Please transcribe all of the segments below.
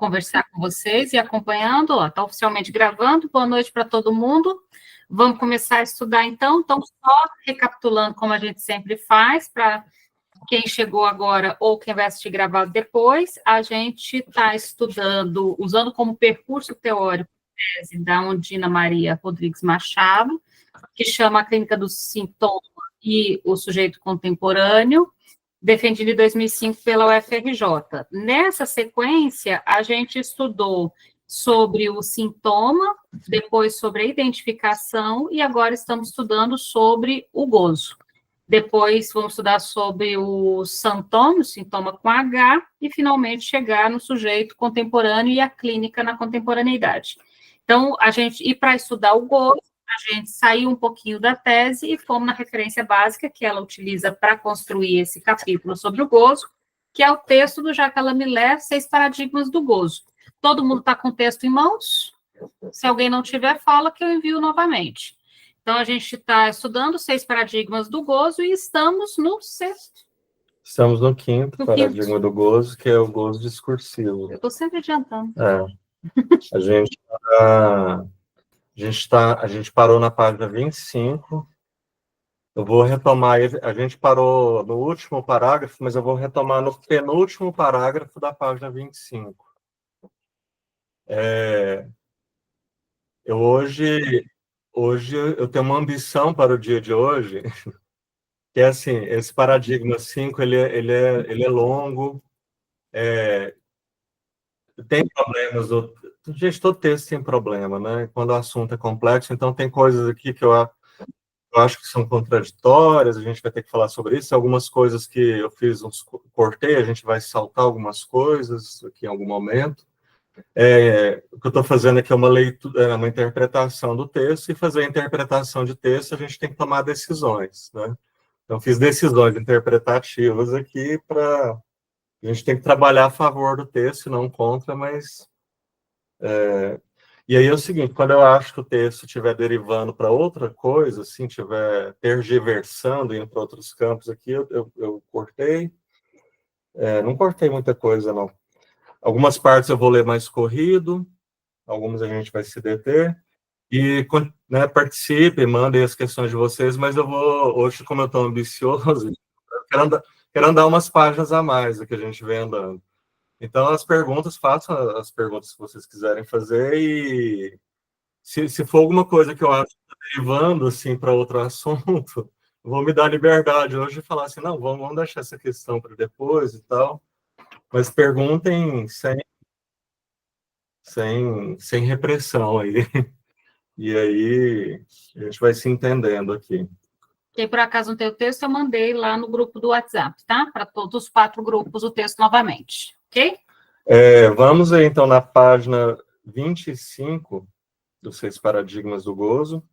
conversar com vocês e acompanhando. Está oficialmente gravando. Boa noite para todo mundo. Vamos começar a estudar, então. Então, só recapitulando como a gente sempre faz, para quem chegou agora ou quem vai assistir gravado depois, a gente está estudando, usando como percurso teórico a tese da Undina Maria Rodrigues Machado, que chama A Clínica do Sintoma e o Sujeito Contemporâneo, defendido em 2005 pela UFRJ. Nessa sequência, a gente estudou sobre o sintoma, depois sobre a identificação, e agora estamos estudando sobre o gozo. Depois vamos estudar sobre o sintoma, o sintoma com H, e finalmente chegar no sujeito contemporâneo e a clínica na contemporaneidade. Então, e para estudar o gozo, a gente saiu um pouquinho da tese e fomos na referência básica que ela utiliza para construir esse capítulo sobre o gozo, que é o texto do Jacques Lamillet, 6 Paradigmas do Gozo. Todo mundo está com o texto em mãos? Se alguém não tiver, fala que eu envio novamente. Então, a gente está estudando 6 Paradigmas do Gozo e estamos no 6º. Estamos no 5º paradigma do gozo, que é o gozo discursivo. Eu estou sempre adiantando. A gente parou na página 25. Eu vou retomar, a gente parou no último parágrafo, mas eu vou retomar no penúltimo parágrafo da página 25. Hoje eu tenho uma ambição para o dia de hoje, que é assim, esse paradigma 5, ele é longo, tem problemas, gente, todo texto tem problema, né? Quando o assunto é complexo, então tem coisas aqui que eu acho que são contraditórias, a gente vai ter que falar sobre isso, algumas coisas que eu fiz, cortei, a gente vai saltar algumas coisas aqui em algum momento. O que eu estou fazendo aqui é uma leitura, uma interpretação do texto, e fazer a interpretação de texto, a gente tem que tomar decisões, né? Então, fiz decisões interpretativas aqui para... A gente tem que trabalhar a favor do texto, não contra, mas... E aí é o seguinte, quando eu acho que o texto estiver derivando para outra coisa, assim, estiver tergiversando, indo para outros campos aqui, eu cortei. Não cortei muita coisa, não. Algumas partes eu vou ler mais corrido, algumas a gente vai se deter. E, né, participem, mandem as questões de vocês, mas eu vou, hoje, como eu estou ambicioso, quero andar umas páginas a mais do que a gente vem andando. Então, façam as perguntas que vocês quiserem fazer, e se for alguma coisa que eu acho que está derivando assim, para outro assunto, vou me dar liberdade hoje de falar assim, não, vamos deixar essa questão para depois e tal, mas perguntem sem repressão aí. E aí a gente vai se entendendo aqui. Quem por acaso não tem o texto, eu mandei lá no grupo do WhatsApp, tá? Para todos os 4 grupos o texto novamente, ok? Vamos aí, então, na página 25 dos 6 Paradigmas do Gozo.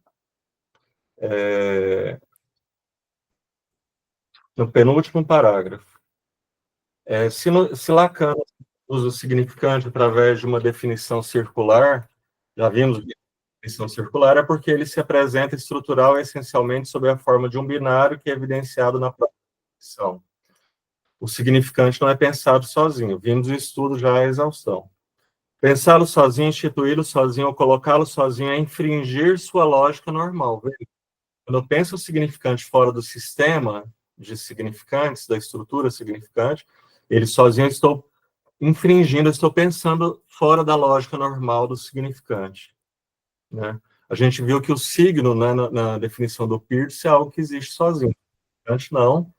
No penúltimo parágrafo. Se Lacan usa o significante através de uma definição circular, já vimos que a definição circular é porque ele se apresenta estrutural essencialmente sob a forma de um binário que é evidenciado na própria definição. O significante não é pensado sozinho, vimos o estudo já à exaustão. Pensá-lo sozinho, instituí-lo sozinho ou colocá-lo sozinho é infringir sua lógica normal. Quando eu penso o significante fora do sistema de significantes, da estrutura significante, ele sozinho eu estou infringindo, eu estou pensando fora da lógica normal do significante, né? A gente viu que o signo, né, na definição do Peirce, é algo que existe sozinho. Antes não,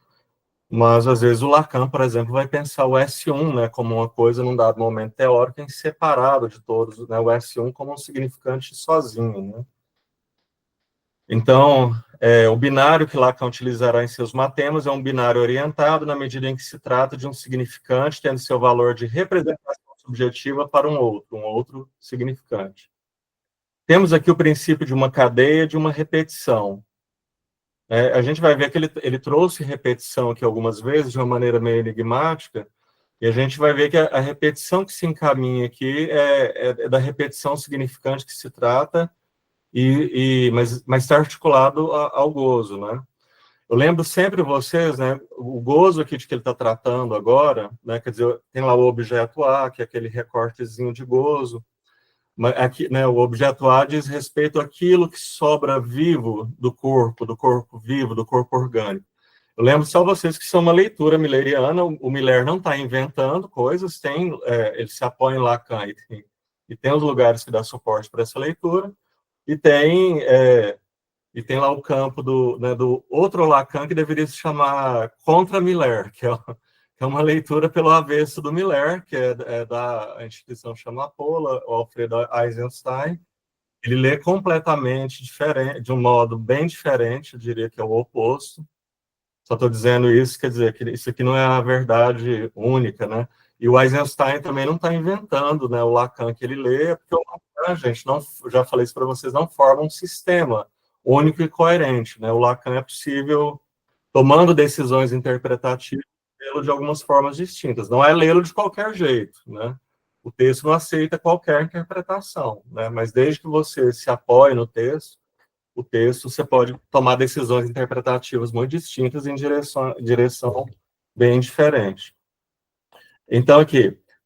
mas às vezes o Lacan, por exemplo, vai pensar o S1, né, como uma coisa num dado momento teórico em separado de todos, né, o S1 como um significante sozinho, né? Então, o binário que Lacan utilizará em seus matemas é um binário orientado na medida em que se trata de um significante tendo seu valor de representação subjetiva para um outro significante. Temos aqui o princípio de uma cadeia, de uma repetição. A gente vai ver que ele trouxe repetição aqui algumas vezes, de uma maneira meio enigmática, e a gente vai ver que a repetição que se encaminha aqui é da repetição significante que se trata, mas está articulado ao gozo, né? Eu lembro sempre vocês, né, o gozo aqui de que ele está tratando agora, né, quer dizer, tem lá o objeto A, que é aquele recortezinho de gozo, mas aqui, né, o objeto A diz respeito àquilo que sobra vivo do corpo vivo, do corpo orgânico. Eu lembro só vocês que são uma leitura milleriana, o Miller não está inventando coisas, ele se apoia em Lacan e tem os lugares que dá suporte para essa leitura, e tem lá o campo do outro Lacan, que deveria se chamar Contra Miller, que é uma leitura pelo avesso do Miller, que é da instituição chama Paula, o Alfredo Eisenstein. Ele lê completamente diferente, de um modo bem diferente, eu diria que é o oposto. Só estou dizendo isso, quer dizer, que isso aqui não é a verdade única, né? E o Eisenstein também não está inventando, né? O Lacan que ele lê, porque o Lacan, gente, não, já falei isso para vocês, não forma um sistema único e coerente, né? O Lacan é possível, tomando decisões interpretativas, lê-lo de algumas formas distintas. Não é lê-lo de qualquer jeito, né? O texto não aceita qualquer interpretação, né? Mas desde que você se apoie no texto, o texto, você pode tomar decisões interpretativas muito distintas em direção bem diferente. Então,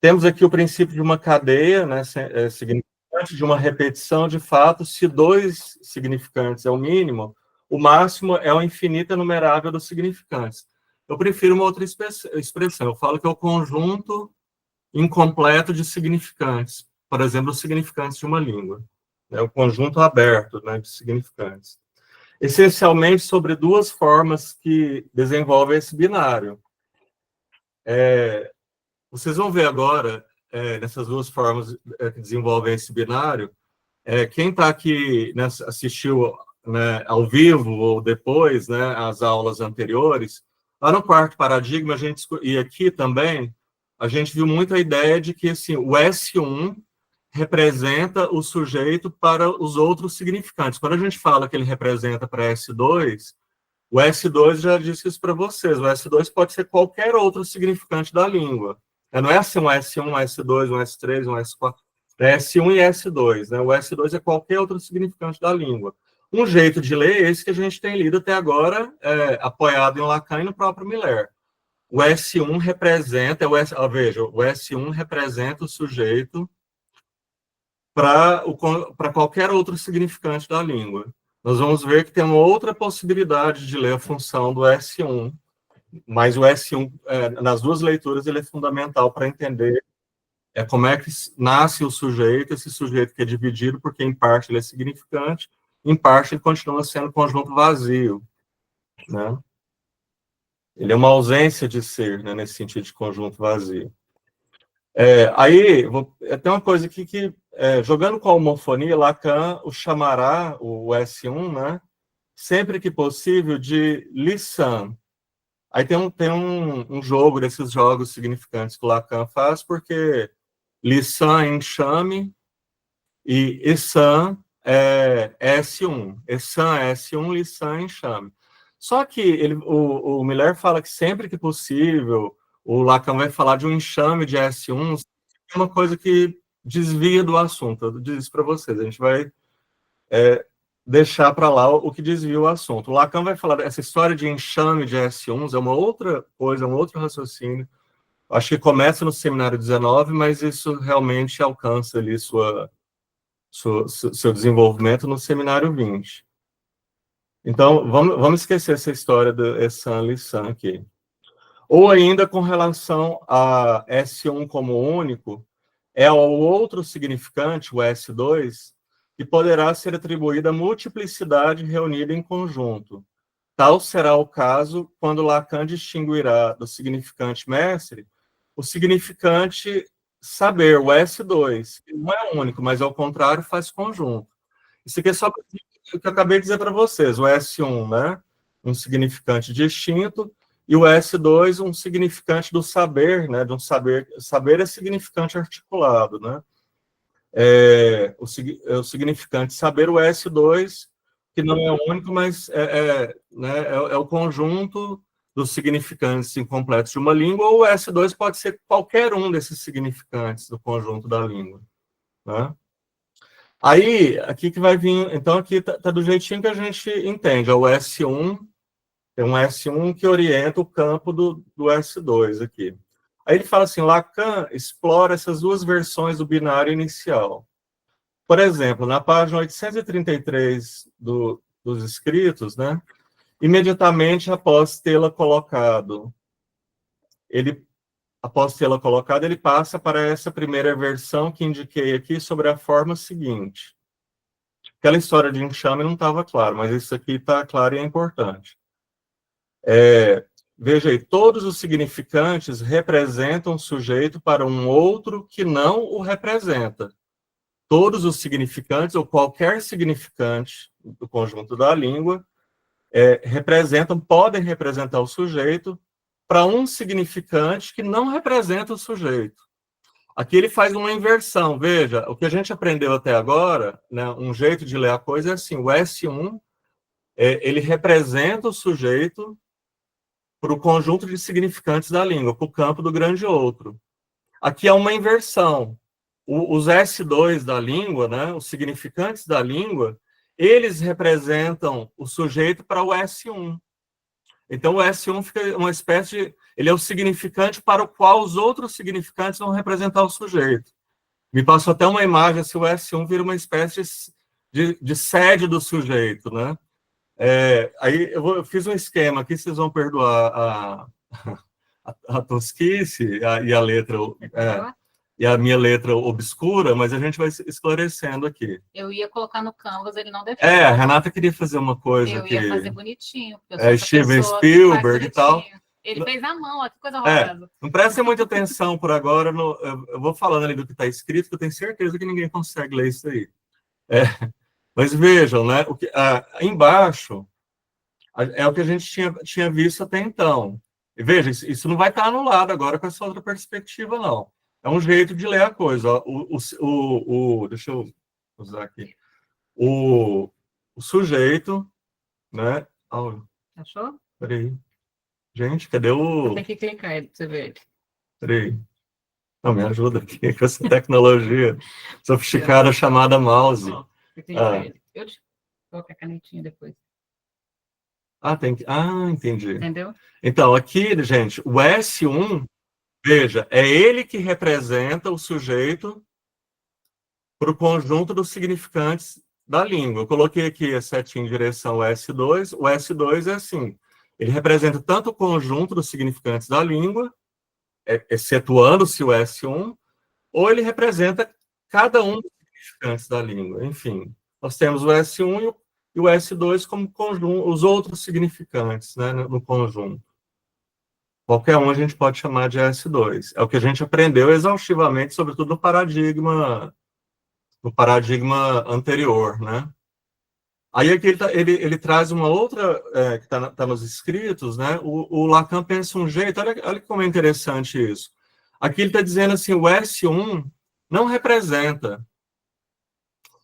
temos aqui o princípio de uma cadeia, né, significante, de uma repetição de fatos. Se 2 significantes é o mínimo, o máximo é o infinito enumerável dos significantes. Eu prefiro uma outra expressão. Eu falo que é o conjunto incompleto de significantes. Por exemplo, os significantes de uma língua. É o conjunto aberto, né, de significantes. Essencialmente sobre 2 formas que desenvolvem esse binário. Vocês vão ver agora, nessas 2 formas que desenvolvem esse binário, quem está aqui, né, assistiu, né, ao vivo ou depois, né, as aulas anteriores, lá no quarto paradigma, e aqui também, a gente viu muito a ideia de que assim, o S1 representa o sujeito para os outros significantes. Quando a gente fala que ele representa para S2, o S2 já disse isso para vocês. O S2 pode ser qualquer outro significante da língua. Não é assim um S1, um S2, um S3, um S4. É S1 e S2. Né? O S2 é qualquer outro significante da língua. Um jeito de ler é esse que a gente tem lido até agora, apoiado em Lacan e no próprio Miller. O S1 representa, veja, o S1 representa o sujeito para qualquer outro significante da língua. Nós vamos ver que tem uma outra possibilidade de ler a função do S1, mas o S1, nas 2 leituras, ele é fundamental para entender como é que nasce o sujeito, esse sujeito que é dividido, porque em parte ele é significante, em parte ele continua sendo conjunto vazio, né? Ele é uma ausência de ser, né, nesse sentido de conjunto vazio. Aí, tem uma coisa aqui que, jogando com a homofonia, Lacan o chamará, o S1, né, sempre que possível, de lisan. Aí tem um jogo desses jogos significantes que o Lacan faz, porque lisan é enxame e Essan é S1. Essan é S1, lisan é enxame. Só que o Miller fala que sempre que possível, o Lacan vai falar de um enxame de S1, é uma coisa que desvia do assunto. Eu disse para vocês, a gente vai deixar para lá o que desvia o assunto. O Lacan vai falar dessa história de enxame de S1s, é uma outra coisa, um outro raciocínio. Acho que começa no seminário 19, mas isso realmente alcança ali seu desenvolvimento no seminário 20. Então, vamos esquecer essa história do Essan-Lissan aqui. Ou ainda com relação a S1 como único, é o outro significante, o S2, que poderá ser atribuída a multiplicidade reunida em conjunto. Tal será o caso quando Lacan distinguirá do significante mestre o significante saber, o S2, que não é único, mas ao contrário faz conjunto. Isso aqui é só o que eu acabei de dizer para vocês, o S1, né? Um significante distinto, e o S2, um significante do saber, né? De um saber é significante articulado, né? O significante saber, o S2, que não é único, mas é o conjunto dos significantes incompletos de uma língua, ou o S2 pode ser qualquer um desses significantes do conjunto da língua, né? Aí, aqui que vai vir, então aqui tá do jeitinho que a gente entende, é o S1 Tem um S1 que orienta o campo do S2 aqui. Aí ele fala assim, Lacan explora essas duas versões do binário inicial. Por exemplo, na página 833 dos escritos, né, imediatamente após tê-la colocado, ele passa para essa primeira versão que indiquei aqui sobre a forma seguinte. Aquela história de enxame não estava claro, mas isso aqui está claro e é importante. Veja aí, todos os significantes representam o sujeito para um outro que não o representa. Todos os significantes, ou qualquer significante do conjunto da língua, podem representar o sujeito para um significante que não representa o sujeito. Aqui ele faz uma inversão. Veja, o que a gente aprendeu até agora, né, um jeito de ler a coisa é assim, o S1, ele representa o sujeito para o conjunto de significantes da língua, para o campo do grande outro. Aqui é uma inversão. Os S2 da língua, né, os significantes da língua, eles representam o sujeito para o S1. Então, o S1 fica uma espécie de... Ele é o significante para o qual os outros significantes vão representar o sujeito. Me passou até uma imagem, assim, o S1 vira uma espécie de sede do sujeito, né? Aí eu fiz um esquema aqui, vocês vão perdoar a tosquice e a letra... e a minha letra obscura, mas a gente vai esclarecendo aqui. Eu ia colocar no Canvas, ele não deixou. A Renata queria fazer uma coisa eu que... ia fazer bonitinho. Steven Spielberg e tal. Ele fez na mão, ó, que coisa horrorosa. Não prestem muita atenção por agora, eu vou falando ali do que está escrito, que eu tenho certeza que ninguém consegue ler isso aí. Mas vejam, né, embaixo é o que a gente tinha visto até então. E veja, isso não vai estar anulado agora com essa outra perspectiva, não. É um jeito de ler a coisa. Ó. Deixa eu usar aqui. O sujeito, né? Achou? Peraí. Gente, cadê o... Tem que clicar aí para você ver. Peraí. Não, me ajuda aqui com essa tecnologia sofisticada chamada mouse. Eu te coloco a canetinha depois. Entendi. Entendeu? Então, aqui, gente, o S1, veja, é ele que representa o sujeito para o conjunto dos significantes da língua. Eu coloquei aqui a setinha em direção ao S2. O S2 é assim, ele representa tanto o conjunto dos significantes da língua, excetuando-se o S1, ou ele representa cada um dos significantes da língua. Enfim, nós temos o S1 e o S2 como conjunto, os outros significantes, né, no conjunto. Qualquer um a gente pode chamar de S2. É o que a gente aprendeu exaustivamente, sobretudo no paradigma anterior, né? Aí aqui ele traz uma outra, que está nos escritos, né? O Lacan pensa um jeito, olha como é interessante isso. Aqui ele está dizendo assim, o S1 não representa.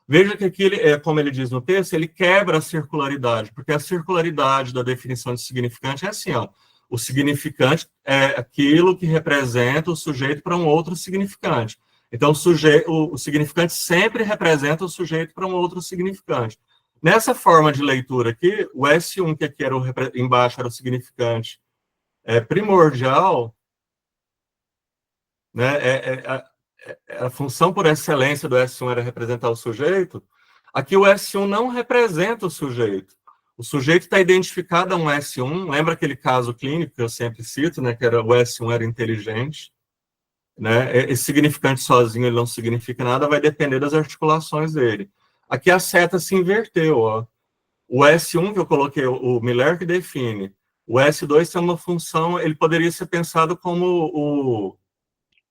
Veja que aqui, como ele diz no texto, ele quebra a circularidade, porque a circularidade da definição de significante é assim, ó, o significante é aquilo que representa o sujeito para um outro significante. Então, o significante sempre representa o sujeito para um outro significante. Nessa forma de leitura aqui, o S1, que aqui embaixo era o significante primordial, né, a função por excelência do S1 era representar o sujeito, aqui o S1 não representa o sujeito. O sujeito está identificado a um S1, lembra aquele caso clínico que eu sempre cito, né, que o S1 era inteligente, né, esse significante sozinho ele não significa nada, vai depender das articulações dele. Aqui a seta se inverteu, ó. O S1 que eu coloquei, o Miller que define, o S2 tem uma função, ele poderia ser pensado como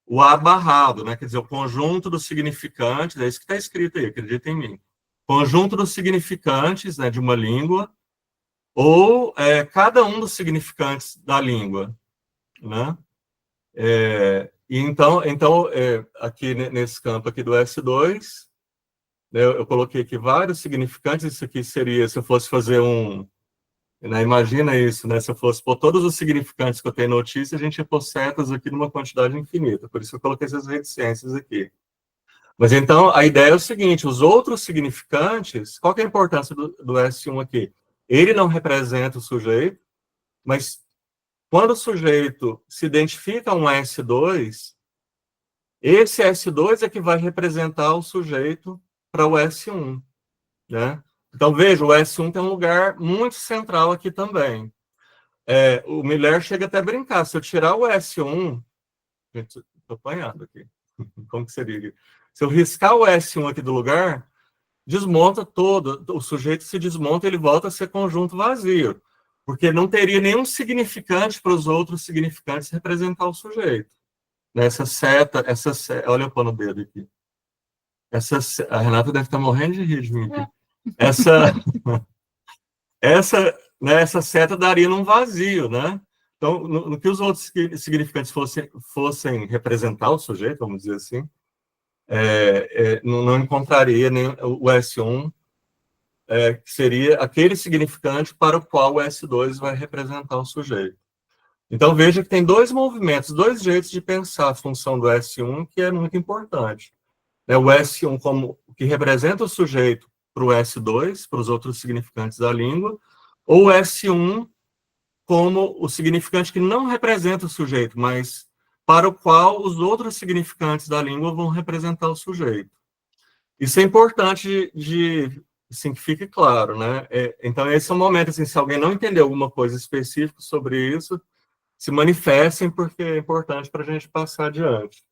o A barrado, né? Quer dizer, o conjunto dos significantes, é isso que está escrito aí, acredita em mim. Conjunto dos significantes, né, de uma língua, ou cada um dos significantes da língua, né? Então aqui nesse campo aqui do S2, né, eu coloquei aqui vários significantes, isso aqui seria, se eu fosse fazer né, imagina isso, né? Se eu fosse pôr todos os significantes que eu tenho notícia, a gente ia pôr setas aqui numa quantidade infinita. Por isso eu coloquei essas reticências aqui. Mas então, a ideia é o seguinte, os outros significantes, qual que é a importância do S1 aqui? Ele não representa o sujeito, Mas quando o sujeito se identifica um S2, esse S2 é que vai representar o sujeito para o S1, né? Então, veja, o S1 tem um lugar muito central aqui também. O Miller chega até a brincar. Se eu tirar o S1... Gente, estou apanhando aqui. Como que seria? Se eu riscar o S1 aqui do lugar, desmonta todo. O sujeito se desmonta e ele volta a ser conjunto vazio. Porque não teria nenhum significante para os outros significantes representar o sujeito. Essa seta, olha eu pondo o dedo aqui. A Renata deve estar morrendo de rir de mim aqui. Essa seta daria num vazio, né? Então, no que os outros significantes fossem representar o sujeito, vamos dizer assim, não encontraria nem o S1, que seria aquele significante para o qual o S2 vai representar o sujeito. Então, veja que tem dois movimentos, dois jeitos de pensar a função do S1, que é muito importante. O S1 como que representa o sujeito para o S2, para os outros significantes da língua, ou o S1 como o significante que não representa o sujeito, mas para o qual os outros significantes da língua vão representar o sujeito. Isso é importante assim, que fique claro, né? Então, esse é o momento, assim, se alguém não entender alguma coisa específica sobre isso, se manifestem, porque é importante para a gente passar adiante.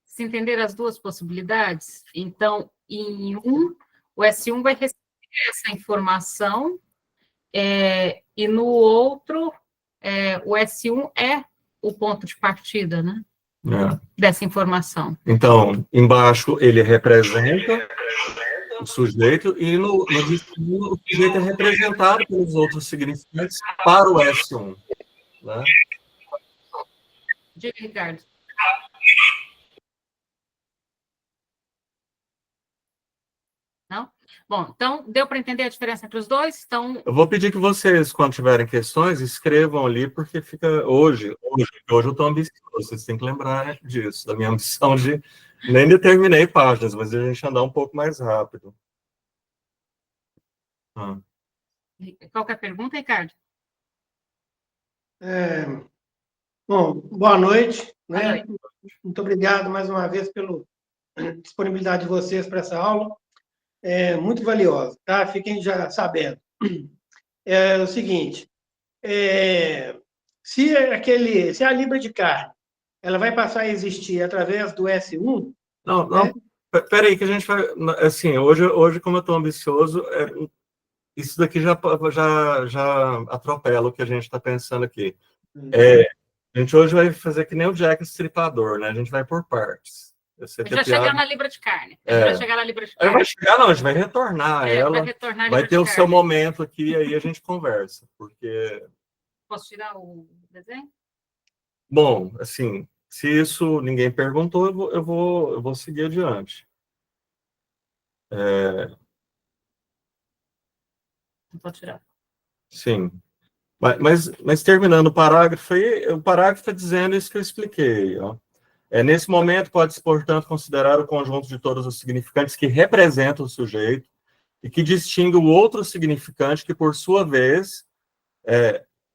Se entender as duas possibilidades, então, em um, o S1 vai receber essa informação, e no outro, o S1 é o ponto de partida, né? Dessa informação. Então, embaixo ele representa o sujeito, e no de cima, o sujeito é representado pelos outros significantes para o S1. Né? Diga, Ricardo. Não? Bom, então, deu para entender a diferença entre os dois? Então... Eu vou pedir que vocês, quando tiverem questões, escrevam ali, porque fica hoje eu estou ambicioso, vocês têm que lembrar disso, da minha ambição de... Nem determinei páginas, mas a gente andar um pouco mais rápido. Qualquer pergunta, Ricardo? Bom, boa noite. Boa Né? noite. Muito obrigado mais uma vez pela disponibilidade de vocês para essa aula. É muito valiosa, tá? Fiquem já sabendo. É o seguinte, se a libra de carne, ela vai passar a existir através do S1... Não, né? Peraí, que a gente vai... Assim, hoje como eu estou ambicioso, isso daqui já atropela o que a gente está pensando aqui. A gente hoje vai fazer que nem o Jack Estripador, né? A gente vai por partes. A gente vai chegar na libra de carne. A gente vai chegar na libra de carne. Vai chegar, não, a gente vai retornar ela. Vai ter o seu momento aqui, aí a gente conversa, porque... Posso tirar o desenho? Bom, assim, se isso ninguém perguntou, eu vou seguir adiante. Não pode tirar. Sim. Mas terminando o parágrafo aí, o parágrafo está dizendo isso que eu expliquei, ó. Nesse momento, pode-se, portanto, considerar o conjunto de todos os significantes que representam o sujeito e que distingue o outro significante que, por sua vez,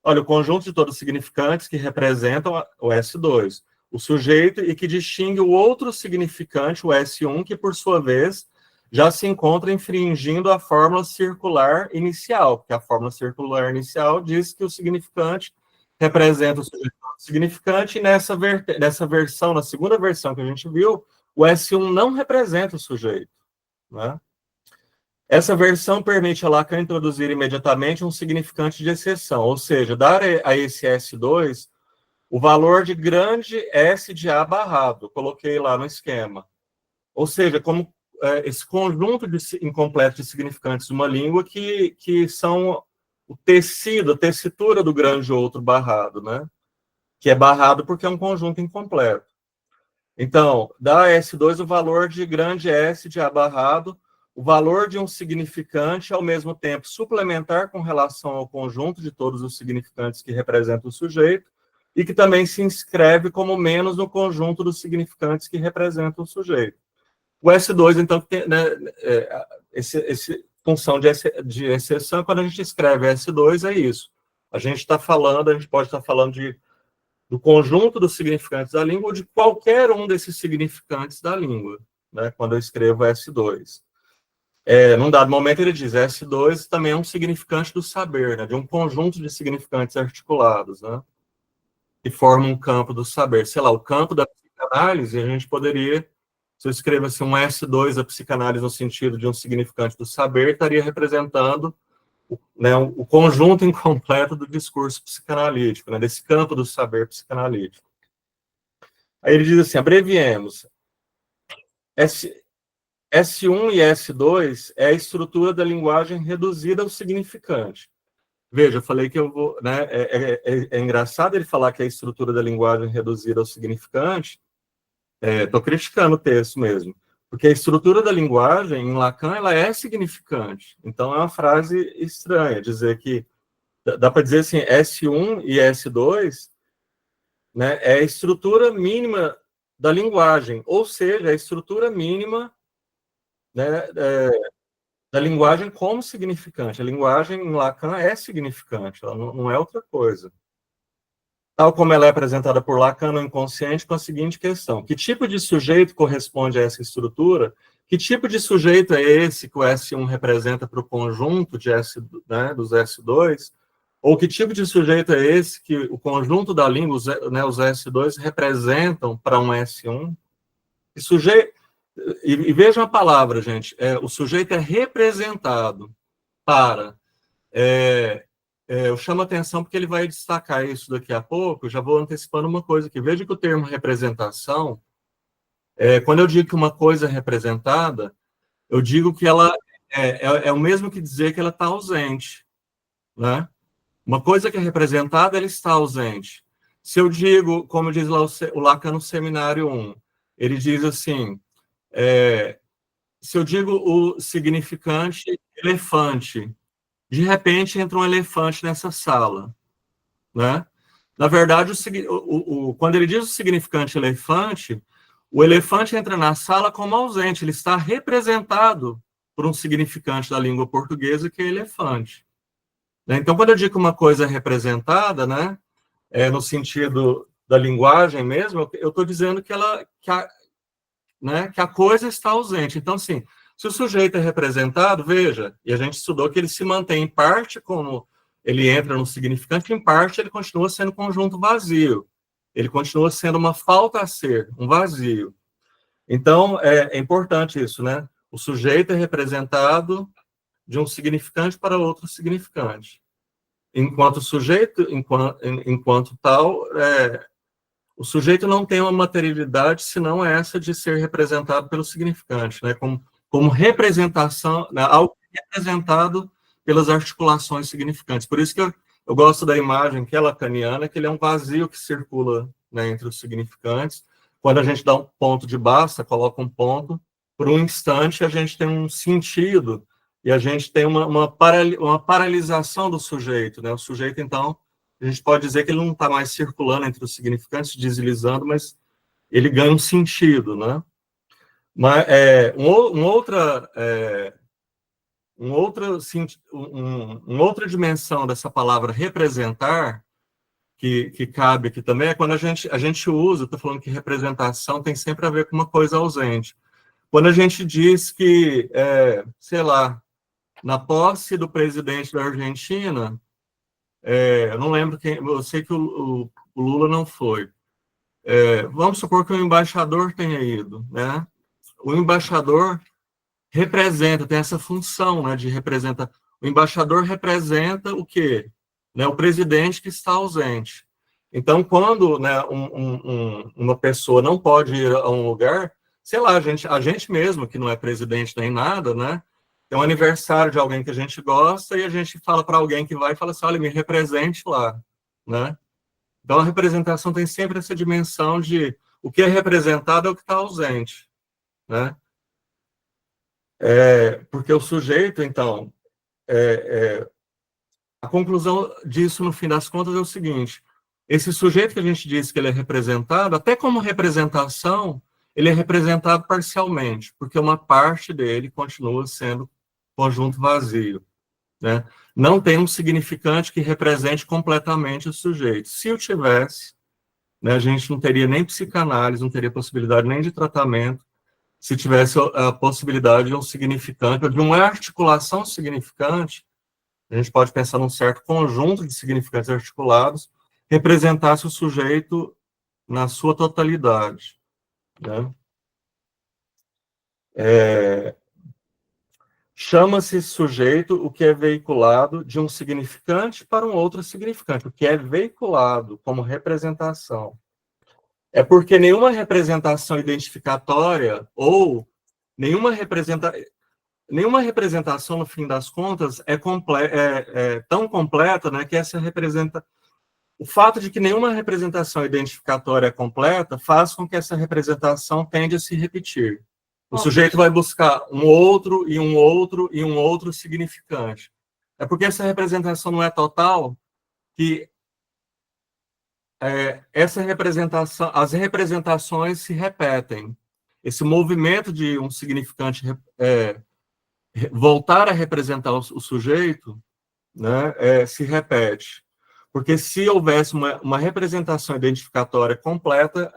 olha, o conjunto de todos os significantes que representam o S2, o sujeito, e que distingue o outro significante, o S1, que, por sua vez, já se encontra infringindo a fórmula circular inicial, porque a fórmula circular inicial diz que o significante representa o sujeito significante, e nessa versão, na segunda versão que a gente viu, o S1 não representa o sujeito. Né? Essa versão permite a Lacan introduzir imediatamente um significante de exceção, ou seja, dar a esse S2 o valor de grande S de A barrado, coloquei lá no esquema. Ou seja, como esse conjunto incompleto de significantes de uma língua que são o tecido, a tessitura do grande outro barrado, né? Que é barrado porque é um conjunto incompleto. Então, dá a S2 o valor de grande S de A barrado, o valor de um significante, ao mesmo tempo suplementar com relação ao conjunto de todos os significantes que representam o sujeito, e que também se inscreve como menos no conjunto dos significantes que representam o sujeito. O S2, então, tem, né, essa função de exceção, quando a gente escreve S2, é isso. a gente pode estar falando do conjunto dos significantes da língua ou de qualquer um desses significantes da língua, né, quando eu escrevo S2. Num dado momento ele diz, S2 também é um significante do saber, né, de um conjunto de significantes articulados, né, que formam um campo do saber. Sei lá, o campo da psicanálise, a gente poderia, se eu escrevesse um S2 da psicanálise no sentido de um significante do saber, estaria representando, né, o conjunto incompleto do discurso psicanalítico, né, desse campo do saber psicanalítico. Aí ele diz assim, abreviemos, S1 e S2 é a estrutura da linguagem reduzida ao significante. Veja, eu falei que eu vou, né, é engraçado ele falar que é a estrutura da linguagem reduzida ao significante, estou criticando o texto mesmo, porque a estrutura da linguagem, em Lacan, ela é significante. Então, é uma frase estranha dizer que, dá para dizer assim, S1 e S2, né, é a estrutura mínima da linguagem, ou seja, a estrutura mínima, né, da linguagem como significante. A linguagem em Lacan é significante, ela não é outra coisa. Tal como ela é apresentada por Lacan no inconsciente, com a seguinte questão: que tipo de sujeito corresponde a essa estrutura? Que tipo de sujeito é esse que o S1 representa para o conjunto de né, dos S2? Ou que tipo de sujeito é esse que o conjunto da língua, os S2, representam para um S1? E vejam a palavra, gente, o sujeito é representado para... eu chamo a atenção porque ele vai destacar isso daqui a pouco, eu já vou antecipando uma coisa aqui. Veja que o termo representação, quando eu digo que uma coisa é representada, eu digo que ela é o mesmo que dizer que ela está ausente, né? Uma coisa que é representada, ela está ausente. Se eu digo, como diz lá o Lacan no Seminário 1, ele diz assim, se eu digo o significante elefante, de repente entra um elefante nessa sala, né? Na verdade, quando ele diz o significante elefante, o elefante entra na sala como ausente, ele está representado por um significante da língua portuguesa que é elefante. Então, quando eu digo que uma coisa é representada, né, no sentido da linguagem mesmo, eu estou dizendo que a coisa está ausente. Então, assim, se o sujeito é representado, veja, e a gente estudou que ele se mantém em parte como ele entra no significante, em parte ele continua sendo conjunto vazio. Ele continua sendo uma falta a ser, um vazio. Então, é importante isso, né? O sujeito é representado de um significante para outro significante. Enquanto sujeito, enquanto tal, o sujeito não tem uma materialidade senão essa de ser representado pelo significante, né? Como representação, né? Algo representado pelas articulações significantes. Por isso que eu gosto da imagem que é lacaniana, que ele é um vazio que circula, né, entre os significantes. Quando a gente dá um ponto de basta, coloca um ponto, por um instante a gente tem um sentido e a gente tem uma paralisação do sujeito, né? O sujeito, então, a gente pode dizer que ele não está mais circulando entre os significantes, deslizando, mas ele ganha um sentido, né? Mas uma outra dimensão dessa palavra representar, que cabe aqui também, é quando a gente usa, estou falando que representação tem sempre a ver com uma coisa ausente. Quando a gente diz que, sei lá, na posse do presidente da Argentina, eu não lembro quem, eu sei que o Lula não foi. Vamos supor que o embaixador tenha ido, né? O embaixador representa, tem essa função, né, de representar. O embaixador representa o quê? Né, o presidente que está ausente. Então, quando, né, uma pessoa não pode ir a um lugar, sei lá, a gente mesmo, que não é presidente nem nada, né, tem um aniversário de alguém que a gente gosta e a gente fala para alguém que vai e fala assim, olha, me represente lá, né? Então, a representação tem sempre essa dimensão de o que é representado é o que está ausente, né? Porque o sujeito, então, a conclusão disso, no fim das contas, é o seguinte: esse sujeito que a gente diz que ele é representado, até como representação, ele é representado parcialmente, porque uma parte dele continua sendo conjunto vazio. né, não tem um significante que represente completamente o sujeito. Se o tivesse, né, a gente não teria nem psicanálise, não teria possibilidade nem de tratamento, se tivesse a possibilidade de um significante, ou de uma articulação significante, a gente pode pensar num certo conjunto de significantes articulados, representasse o sujeito na sua totalidade, né? Chama-se sujeito o que é veiculado de um significante para um outro significante, o que é veiculado como representação. É porque nenhuma representação identificatória ou nenhuma representação, no fim das contas, é tão completa, né, que essa representa... O fato de que nenhuma representação identificatória é completa faz com que essa representação tende a se repetir. O sujeito vai buscar um outro e um outro e um outro significante. É porque essa representação não é total que essa representação, as representações se repetem. Esse movimento de um significante voltar a representar o sujeito, né, se repete. Porque se houvesse uma representação identificatória completa,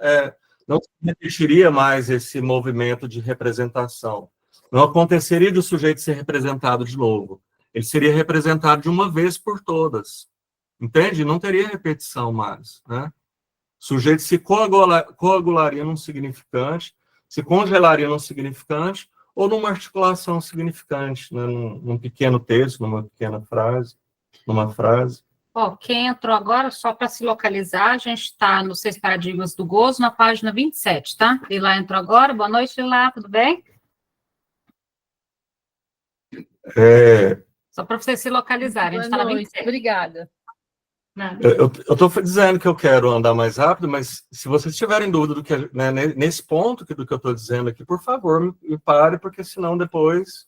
não se repetiria mais esse movimento de representação. Não aconteceria de o sujeito ser representado de novo. Ele seria representado de uma vez por todas. Entende? Não teria repetição mais, né? O sujeito se coagularia num significante, se congelaria num significante, ou numa articulação significante, né? Num pequeno texto, numa pequena frase, numa frase. Quem entrou agora, só para se localizar, a gente está nos 6 paradigmas do gozo, na página 27, tá? Lila entrou agora. Boa noite, Lila, tudo bem? Só para você se localizar, a gente está na 27. Obrigada. Eu estou dizendo que eu quero andar mais rápido, mas se vocês tiverem dúvida do que, né, nesse ponto do que eu estou dizendo aqui, por favor, me pare, porque senão depois...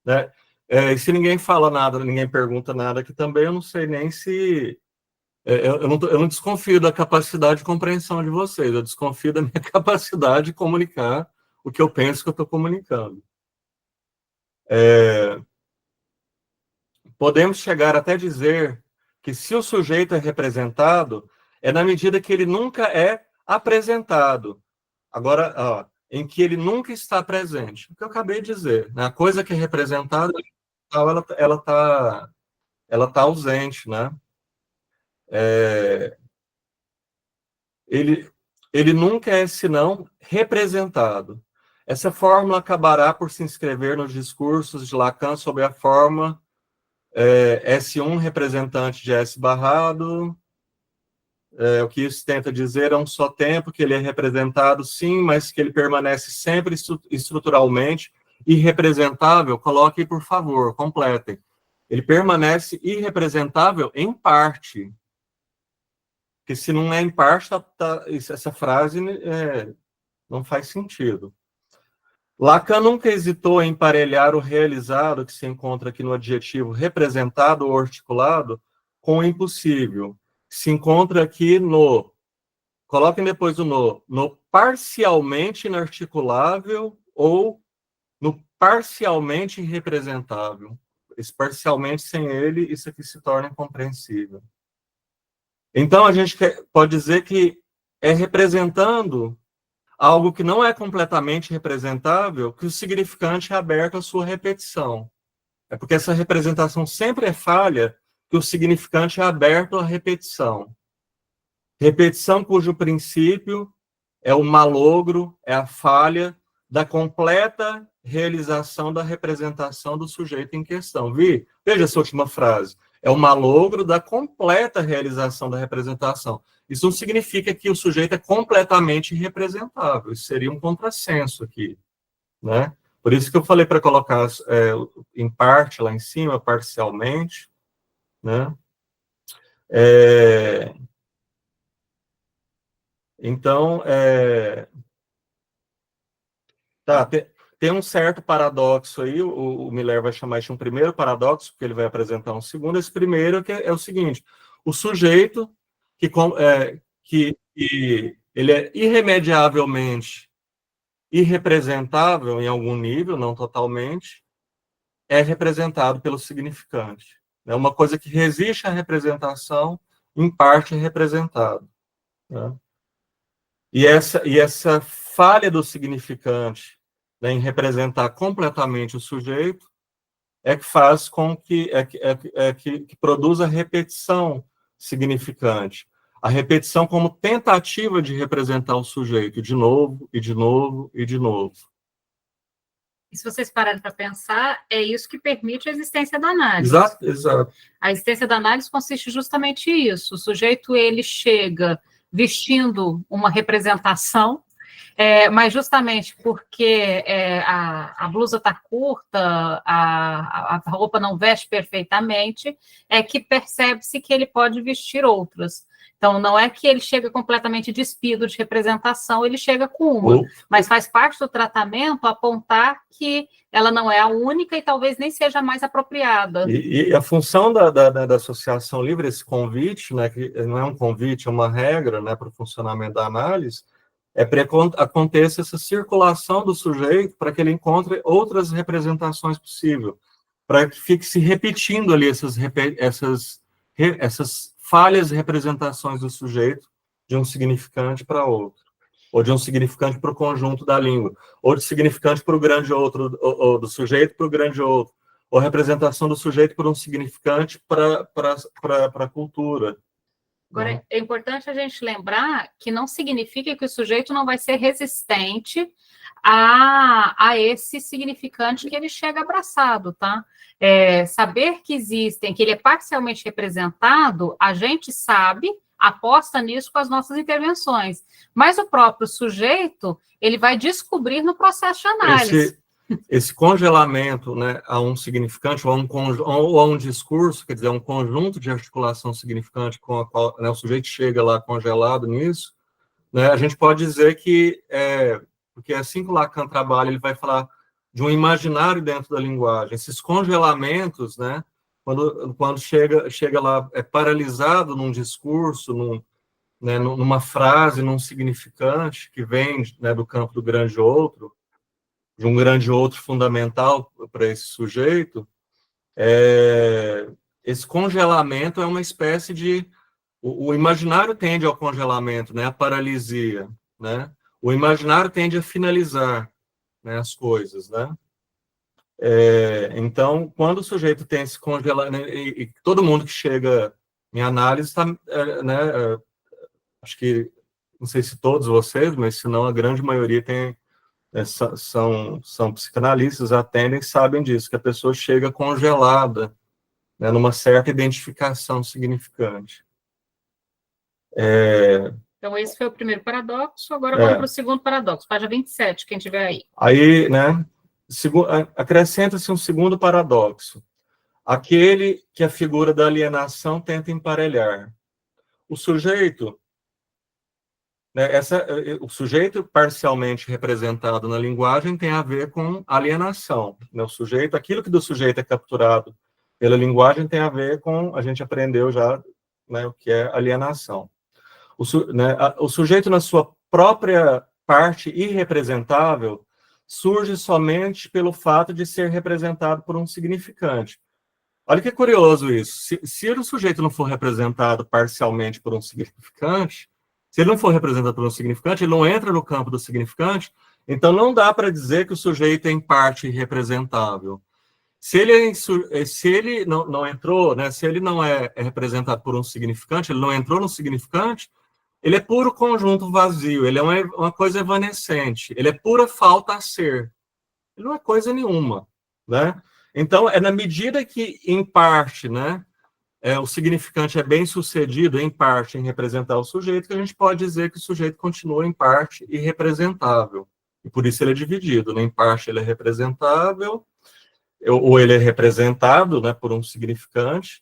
Né, e se ninguém fala nada, ninguém pergunta nada aqui também, eu não sei nem se... eu não desconfio da capacidade de compreensão de vocês, eu desconfio da minha capacidade de comunicar o que eu penso que eu estou comunicando. Podemos chegar até dizer que se o sujeito é representado, é na medida que ele nunca é apresentado. Agora, em que ele nunca está presente. O que eu acabei de dizer, né? A coisa que é representada, ela tá ausente, né? Ele nunca é, senão, representado. Essa fórmula acabará por se inscrever nos discursos de Lacan sobre a forma S1 representante de S barrado. O que isso tenta dizer é um só tempo, que ele é representado, sim, mas que ele permanece sempre estruturalmente irrepresentável. Coloquem, por favor, completem. Ele permanece irrepresentável em parte. Porque se não é em parte, essa frase não faz sentido. Lacan nunca hesitou em emparelhar o realizado, que se encontra aqui no adjetivo representado ou articulado, com o impossível. Se encontra aqui coloquem depois o no parcialmente inarticulável ou no parcialmente irrepresentável. Esse parcialmente sem ele, isso aqui se torna incompreensível. Então, a gente pode dizer que é representando algo que não é completamente representável que o significante é aberto à sua repetição. É porque essa representação sempre é falha que o significante é aberto à repetição. Repetição cujo princípio é o malogro, é a falha da completa realização da representação do sujeito em questão. Veja essa última frase. É o malogro da completa realização da representação. Isso não significa que o sujeito é completamente irrepresentável. Isso seria um contrassenso aqui, né? Por isso que eu falei para colocar em parte lá em cima, parcialmente, né? Então, tem um certo paradoxo aí, o Miller vai chamar isso de um primeiro paradoxo, porque ele vai apresentar um segundo. Esse primeiro que é o seguinte: o sujeito que ele é irremediavelmente irrepresentável em algum nível, não totalmente, é representado pelo significante. É uma coisa que resiste à representação, em parte é representado. Né? E essa falha do significante, né, em representar completamente o sujeito é que faz com que produza repetição significante. A repetição como tentativa de representar o sujeito de novo, e de novo, e de novo. E se vocês pararem para pensar, é isso que permite a existência da análise. Exato, exato. A existência da análise consiste justamente nisso. O sujeito, ele chega vestindo uma representação, mas justamente porque a blusa está curta, a roupa não veste perfeitamente, é que percebe-se que ele pode vestir outras. Então, não é que ele chega completamente despido de representação, ele chega com uma, mas faz parte do tratamento apontar que ela não é a única e talvez nem seja a mais apropriada. E a função da associação livre, esse convite, né, que não é um convite, é uma regra, né, para o funcionamento da análise, é para que aconteça essa circulação do sujeito para que ele encontre outras representações possíveis, para que fique se repetindo ali essas falhas representações do sujeito de um significante para outro, ou de um significante para o conjunto da língua, ou de significante para o grande outro, ou do sujeito para o grande outro, ou representação do sujeito por um significante para a cultura. Agora, é importante a gente lembrar que não significa que o sujeito não vai ser resistente a esse significante que ele chega abraçado, tá? Saber que existem, que ele é parcialmente representado, a gente sabe, aposta nisso com as nossas intervenções, mas o próprio sujeito, ele vai descobrir no processo de análise. Esse congelamento, né, a um significante ou a um discurso, quer dizer, a um conjunto de articulação significante com a qual, né, o sujeito chega lá congelado nisso, né, a gente pode dizer que, porque assim que o Lacan trabalha, ele vai falar de um imaginário dentro da linguagem. Esses congelamentos, né, quando chega lá, é paralisado num discurso, numa frase, num significante que vem, né, do campo do grande outro, de um grande outro fundamental para esse sujeito, esse congelamento é uma espécie de... O imaginário tende ao congelamento, né, à paralisia, né? O imaginário tende a finalizar, né, as coisas, né? Então, quando o sujeito tem esse congelamento, e todo mundo que chega em análise está, né, acho que, não sei se todos vocês, mas se não, a grande maioria tem... são psicanalistas, atendem, sabem disso, que a pessoa chega congelada, né, numa certa identificação significante. Então, esse foi o primeiro paradoxo, agora vamos para o segundo paradoxo, página 27, quem tiver aí. Aí, né, acrescenta-se um segundo paradoxo, aquele que a figura da alienação tenta emparelhar. O sujeito... o sujeito parcialmente representado na linguagem tem a ver com alienação. Né? O sujeito, aquilo que do sujeito é capturado pela linguagem tem a ver com, a gente aprendeu já, né, o que é alienação. O sujeito, na sua própria parte irrepresentável, surge somente pelo fato de ser representado por um significante. Olha que curioso isso. Se o sujeito não for representado parcialmente por um significante, se ele não for representado por um significante, ele não entra no campo do significante, então não dá para dizer que o sujeito é em parte representável. Se ele não entrou, né, se ele não é representado por um significante, ele não entrou no significante, ele é puro conjunto vazio, ele é uma coisa evanescente, ele é pura falta a ser. Ele não é coisa nenhuma, né? Então, na medida que, em parte, né, o significante é bem sucedido, em parte, em representar o sujeito, que a gente pode dizer que o sujeito continua, em parte, irrepresentável. E por isso ele é dividido, né? Em parte ele é representável, ou ele é representado, né, por um significante,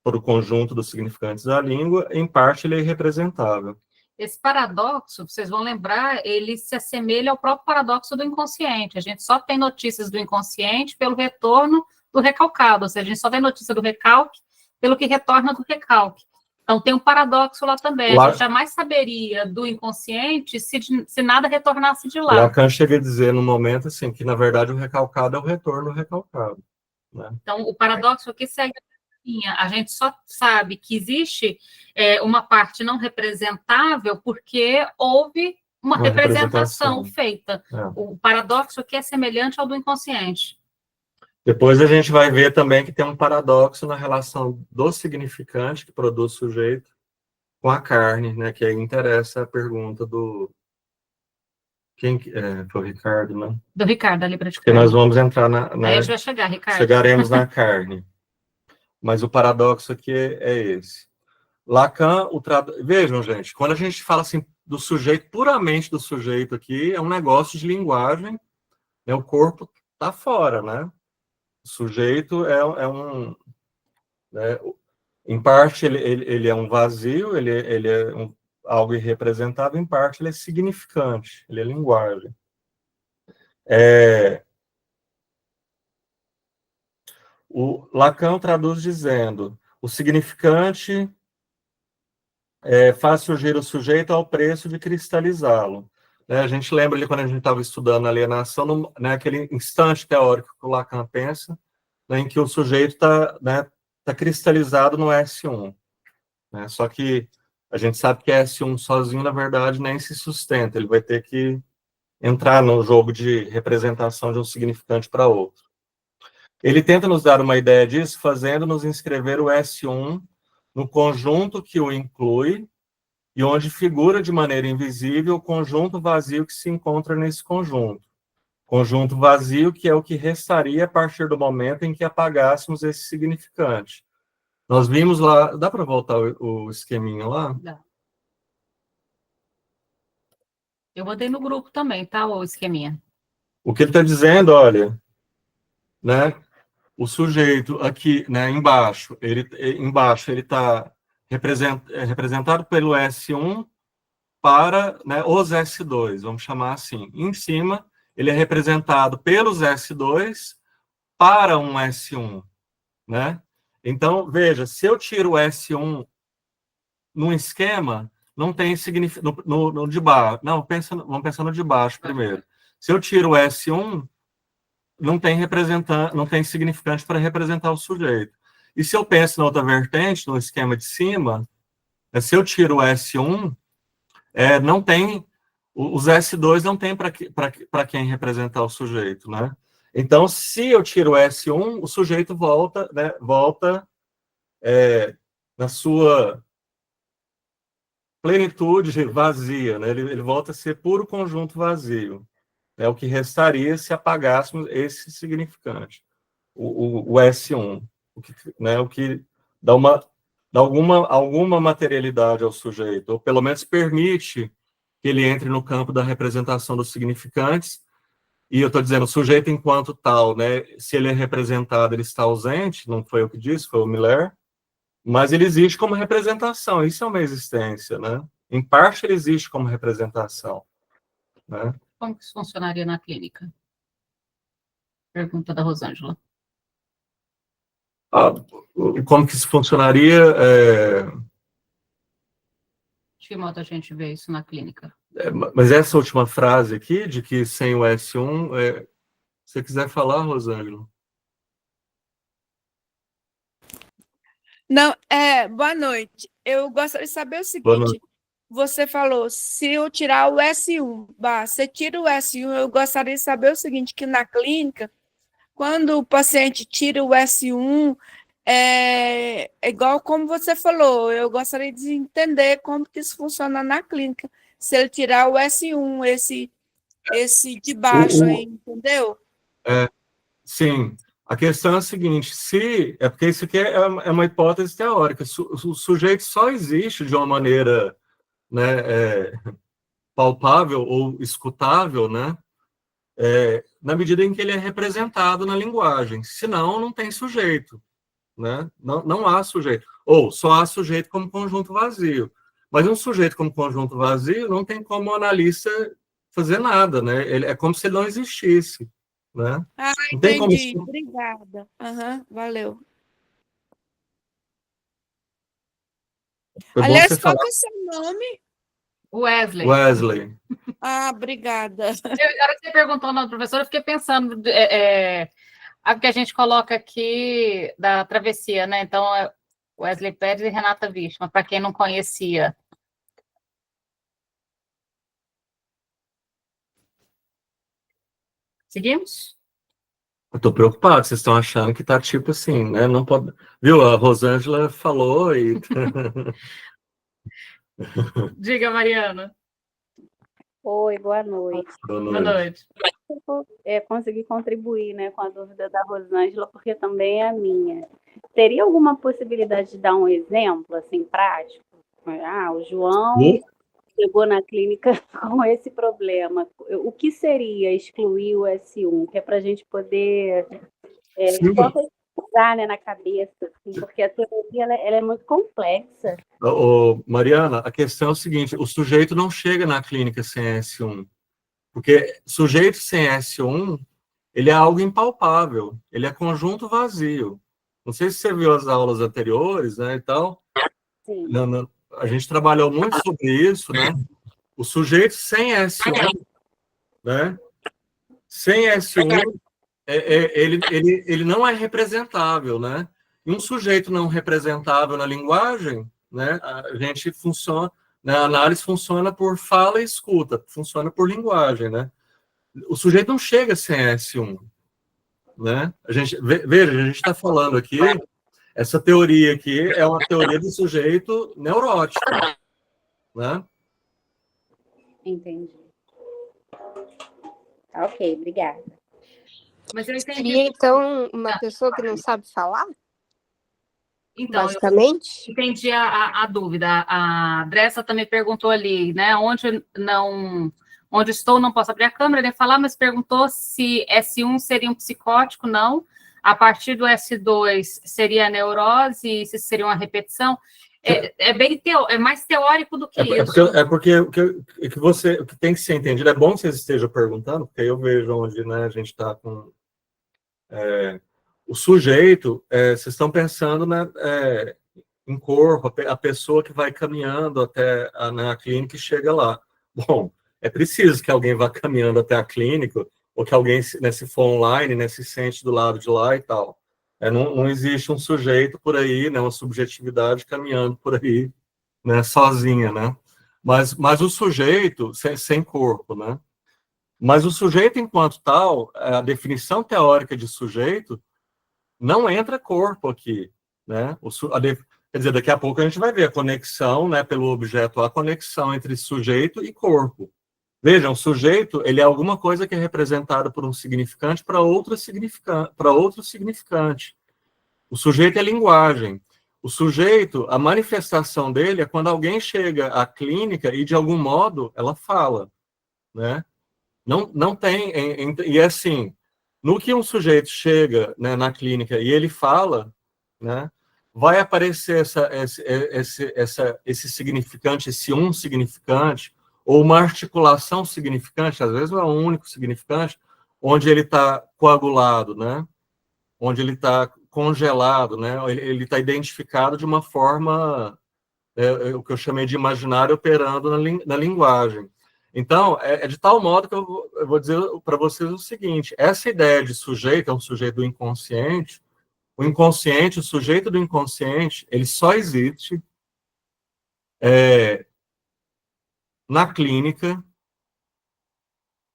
por o conjunto dos significantes da língua, em parte ele é irrepresentável. Esse paradoxo, vocês vão lembrar, ele se assemelha ao próprio paradoxo do inconsciente. A gente só tem notícias do inconsciente pelo retorno do recalcado, ou seja, a gente só tem notícia do recalque pelo que retorna do recalque. Então, tem um paradoxo lá também. A Lá- gente jamais saberia do inconsciente se nada retornasse de lá. Lacan chega a dizer no momento assim, que, na verdade, o recalcado é o retorno recalcado. Né? Então, o paradoxo aqui segue a linha. A gente só sabe que existe uma parte não representável porque houve uma representação feita. O paradoxo aqui é semelhante ao do inconsciente. Depois a gente vai ver também que tem um paradoxo na relação do significante que produz o sujeito com a carne, né? Que aí interessa a pergunta do... Quem foi o Ricardo, né? Do Ricardo, da Libra de Porque Carne. nós vamos entrar na... Aí a gente vai chegar, Ricardo. Chegaremos na carne. Mas o paradoxo aqui é esse. Lacan, vejam, gente, quando a gente fala assim do sujeito, puramente do sujeito aqui, é um negócio de linguagem, né? O corpo está fora, né? O sujeito é um... Né? Em parte, ele é um vazio, ele é algo irrepresentável, em parte, ele é significante, ele é linguagem. O Lacan traduz dizendo: o significante faz surgir o sujeito ao preço de cristalizá-lo. Né? A gente lembra ali quando a gente estava estudando a alienação, né, aquele instante teórico que o Lacan pensa, né, em que o sujeito está, né, tá cristalizado no S1. Né? Só que a gente sabe que S1 sozinho, na verdade, nem se sustenta. Ele vai ter que entrar no jogo de representação de um significante para outro. Ele tenta nos dar uma ideia disso, fazendo-nos inscrever o S1 no conjunto que o inclui e onde figura de maneira invisível o conjunto vazio que se encontra nesse conjunto. Conjunto vazio que é o que restaria a partir do momento em que apagássemos esse significante. Nós vimos lá... Dá para voltar o esqueminha lá? Dá. Eu botei no grupo também, tá, o esqueminha. O que ele está dizendo, olha, né, o sujeito aqui, né, embaixo ele está representado pelo S1 para, né, os S2, vamos chamar assim. Em cima, ele é representado pelos S2 para um S1, né? Então, veja, se eu tiro o S1 num esquema, não tem significado no de baixo. Não, vamos pensar no de baixo primeiro. Se eu tiro o S1, não tem significante para representar o sujeito. E se eu penso na outra vertente, no esquema de cima, se eu tiro o S1, não tem, os S2 não tem para quem representar o sujeito, né? Então, se eu tiro o S1, o sujeito volta, né, na sua plenitude vazia, né? Ele volta a ser puro conjunto vazio. É o que restaria se apagássemos esse significante, o S1, o que dá alguma materialidade ao sujeito, ou pelo menos permite que ele entre no campo da representação dos significantes. E eu estou dizendo, o sujeito enquanto tal, né, se ele é representado, ele está ausente, não foi eu que disse, foi o Miller, mas ele existe como representação, isso é uma existência, né? Em parte ele existe como representação, né? Como que isso funcionaria na clínica? Pergunta da Rosângela. Como que isso funcionaria? De que modo a gente vê isso na clínica? Mas essa última frase aqui, de que sem o S1, se você quiser falar, Rosângela. Não, boa noite. Eu gostaria de saber o seguinte: você falou, se eu tirar o S1, você tira o S1, eu gostaria de saber o seguinte, que na clínica, quando o paciente tira o S1, é igual como você falou, eu gostaria de entender como que isso funciona na clínica, se ele tirar o S1, esse de baixo aí, entendeu? Sim. A questão é a seguinte, porque isso aqui é uma hipótese teórica, o sujeito só existe de uma maneira, né, palpável ou escutável, né, na medida em que ele é representado na linguagem, senão não tem sujeito, né, não há sujeito, ou só há sujeito como conjunto vazio, mas um sujeito como conjunto vazio não tem como o analista fazer nada, né, é como se ele não existisse, né. Não tem como... Entendi. Obrigada. Valeu. Foi bom Aliás, você qual falar. que é o seu nome? Wesley. Wesley. Ah, obrigada. Na hora que você perguntou na professora, eu fiquei pensando a que a gente coloca aqui da travessia, né? Então, é Wesley Pérez e Renata Wichmann, para quem não conhecia. Seguimos? Eu tô preocupado, vocês estão achando que tá tipo assim, né? Não pode. Viu? A Rosângela falou e. Diga, Mariana. Oi, boa noite. Boa Boa noite. noite. Consegui contribuir, né, com a dúvida da Rosângela, porque também é a minha. Teria alguma possibilidade de dar um exemplo, assim, prático? Ah, o João chegou na clínica com esse problema. O que seria excluir o S1? Que é para a gente poder só pesquisar, né, na cabeça, assim, porque a teoria ela é muito complexa. Mariana, a questão é o seguinte: o sujeito não chega na clínica sem S1. Porque sujeito sem S1, ele é algo impalpável, ele é conjunto vazio. Não sei se você viu as aulas anteriores, né, e tal. Sim. A gente trabalhou muito sobre isso, né? O sujeito sem S1, né? Sem S1, ele não é representável, né? E um sujeito não representável na linguagem, né? A gente funciona, né? A análise funciona por fala e escuta, funciona por linguagem, né? O sujeito não chega sem S1, né? Veja, a gente está falando aqui, essa teoria aqui é uma teoria do sujeito neurótico, né? Entendi. Ok, obrigada. Mas eu entendi. Seria, então, uma pessoa que não sabe falar? Então, basicamente? eu entendi a dúvida. A Dressa também perguntou ali, né? Onde estou, não posso abrir a câmera, nem falar, mas perguntou se S1 seria um psicótico, não. A partir do S2 seria a neurose, se seria uma repetição. É mais teórico do que isso. Porque o que tem que ser entendido, é bom que vocês estejam perguntando, porque aí eu vejo onde, né, a gente está com... o sujeito, vocês estão pensando, né, em corpo, a pessoa que vai caminhando até a clínica e chega lá. Bom, é preciso que alguém vá caminhando até a clínica, ou que alguém, né, se for online, né, se sente do lado de lá e tal. Não existe um sujeito por aí, né, uma subjetividade caminhando por aí, né, sozinha, né? Mas o sujeito, sem corpo, né? Mas o sujeito, enquanto tal, a definição teórica de sujeito, não entra corpo aqui, né? Quer dizer, daqui a pouco a gente vai ver a conexão, né, pelo objeto, a conexão entre sujeito e corpo. Vejam, o sujeito, ele é alguma coisa que é representada por um significante para outro significante. O sujeito é linguagem. O sujeito, a manifestação dele é quando alguém chega à clínica e, de algum modo, ela fala, né? Não tem... E é assim, no que um sujeito chega, né, na clínica e ele fala, né, vai aparecer esse significante, esse um significante, ou uma articulação significante, às vezes não é um único significante, onde ele está coagulado, né? Onde ele está congelado, né? Ele está identificado de uma forma, o que eu chamei de imaginário operando na linguagem. Então, é de tal modo que eu vou dizer para vocês o seguinte: essa ideia de sujeito, é um sujeito do inconsciente, o sujeito do inconsciente, ele só existe na clínica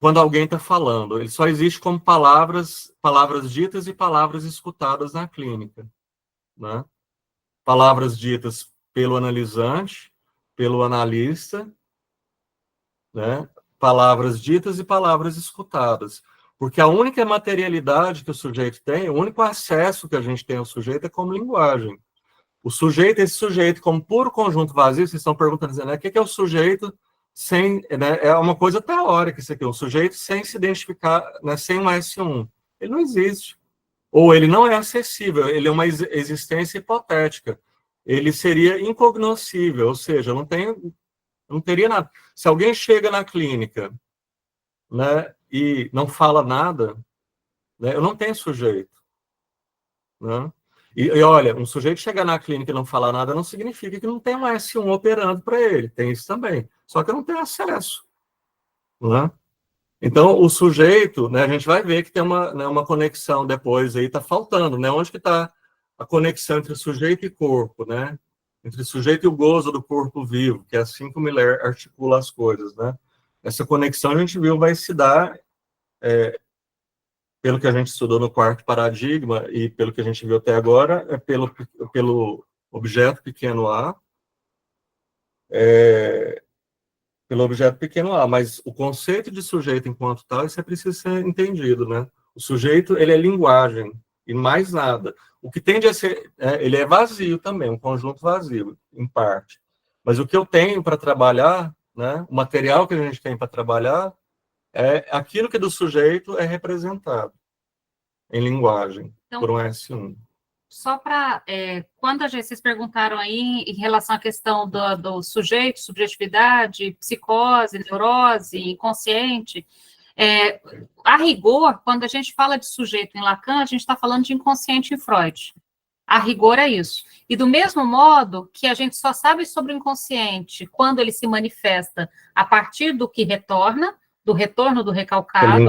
quando alguém está falando. Ele só existe como palavras ditas e palavras escutadas na clínica, né? Palavras ditas pelo analisante, pelo analista, né? Palavras ditas e palavras escutadas. Porque a única materialidade que o sujeito tem, o único acesso que a gente tem ao sujeito é como linguagem. Esse sujeito, como puro conjunto vazio, vocês estão perguntando, né, o que é o sujeito sem... Né, é uma coisa teórica isso aqui, um sujeito sem se identificar, né, sem um S1. Ele não existe. Ou ele não é acessível, ele é uma existência hipotética. Ele seria incognoscível, ou seja, não teria nada. Se alguém chega na clínica, né, e não fala nada, né, eu não tenho sujeito, né? E olha, um sujeito chegar na clínica e não falar nada não significa que não tem um S1 operando para ele, tem isso também. Só que eu não tenho acesso, né? Então, o sujeito, né, a gente vai ver que tem uma conexão depois aí, está faltando, né? Onde que está a conexão entre sujeito e corpo, né? Entre sujeito e o gozo do corpo vivo, que é assim que o Miller articula as coisas, né? Essa conexão a gente viu vai se dar, pelo que a gente estudou no quarto paradigma e pelo que a gente viu até agora, pelo objeto pequeno a, pelo objeto pequeno a, mas o conceito de sujeito enquanto tal, isso é preciso ser entendido, né? O sujeito, ele é linguagem, e mais nada. O que tende a ser, ele é vazio também, um conjunto vazio, em parte. Mas o que eu tenho para trabalhar, né, o material que a gente tem para trabalhar, é aquilo que do sujeito é representado em linguagem, Então, por um S1. Só para, quando vocês perguntaram aí em relação à questão do sujeito, subjetividade, psicose, neurose, inconsciente, a rigor, quando a gente fala de sujeito em Lacan, a gente está falando de inconsciente em Freud. A rigor é isso. E do mesmo modo que a gente só sabe sobre o inconsciente quando ele se manifesta a partir do que retorna, do retorno do recalcado,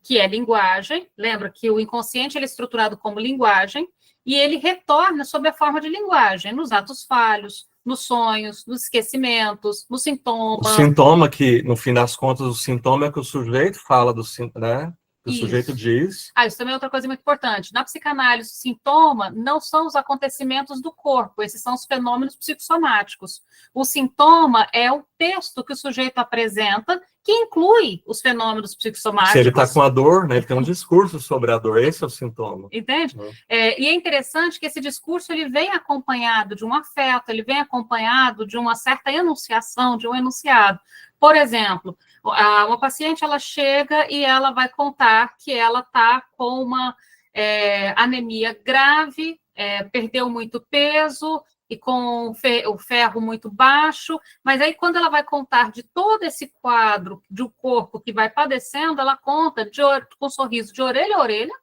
que é linguagem. Lembra que o inconsciente ele é estruturado como linguagem, e ele retorna sob a forma de linguagem, nos atos falhos, nos sonhos, nos esquecimentos, no sintoma. O sintoma que, no fim das contas, o sintoma é que o sujeito fala do sintoma, né? O sujeito diz... isso também é outra coisa muito importante. Na psicanálise, o sintoma não são os acontecimentos do corpo, esses são os fenômenos psicossomáticos. O sintoma é o texto que o sujeito apresenta, que inclui os fenômenos psicossomáticos. Se ele está com a dor, né, ele tem um discurso sobre a dor, esse é o sintoma. Entende? E é interessante que esse discurso ele vem acompanhado de um afeto, ele vem acompanhado de uma certa enunciação, de um enunciado. Por exemplo, uma paciente ela chega e ela vai contar que ela está com uma anemia grave, perdeu muito peso e com o ferro muito baixo, mas aí quando ela vai contar de todo esse quadro de um corpo que vai padecendo, ela conta com um sorriso de orelha a orelha,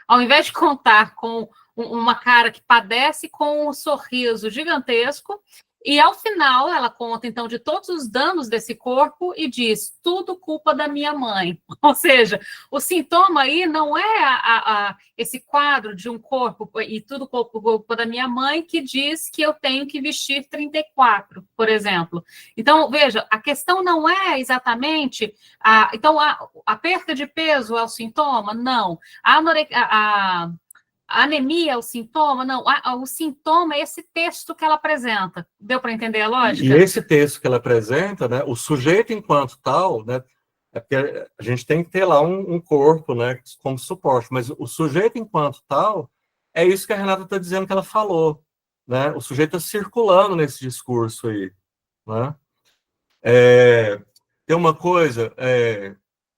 ao invés de contar com uma cara que padece com um sorriso gigantesco. E, ao final, ela conta, então, de todos os danos desse corpo e diz, tudo culpa da minha mãe. Ou seja, o sintoma aí não é esse quadro de um corpo e tudo culpa da minha mãe que diz que eu tenho que vestir 34, por exemplo. Então, veja, a questão não é exatamente... Então, a perda de peso é o sintoma? Não. A anemia é o sintoma? Não. O sintoma é esse texto que ela apresenta. Deu para entender a lógica? E esse texto que ela apresenta, né, o sujeito enquanto tal, né, é porque a gente tem que ter lá um corpo, né, como suporte, mas o sujeito enquanto tal é isso que a Renata está dizendo que ela falou, né? O sujeito está circulando nesse discurso aí, né? Tem uma coisa,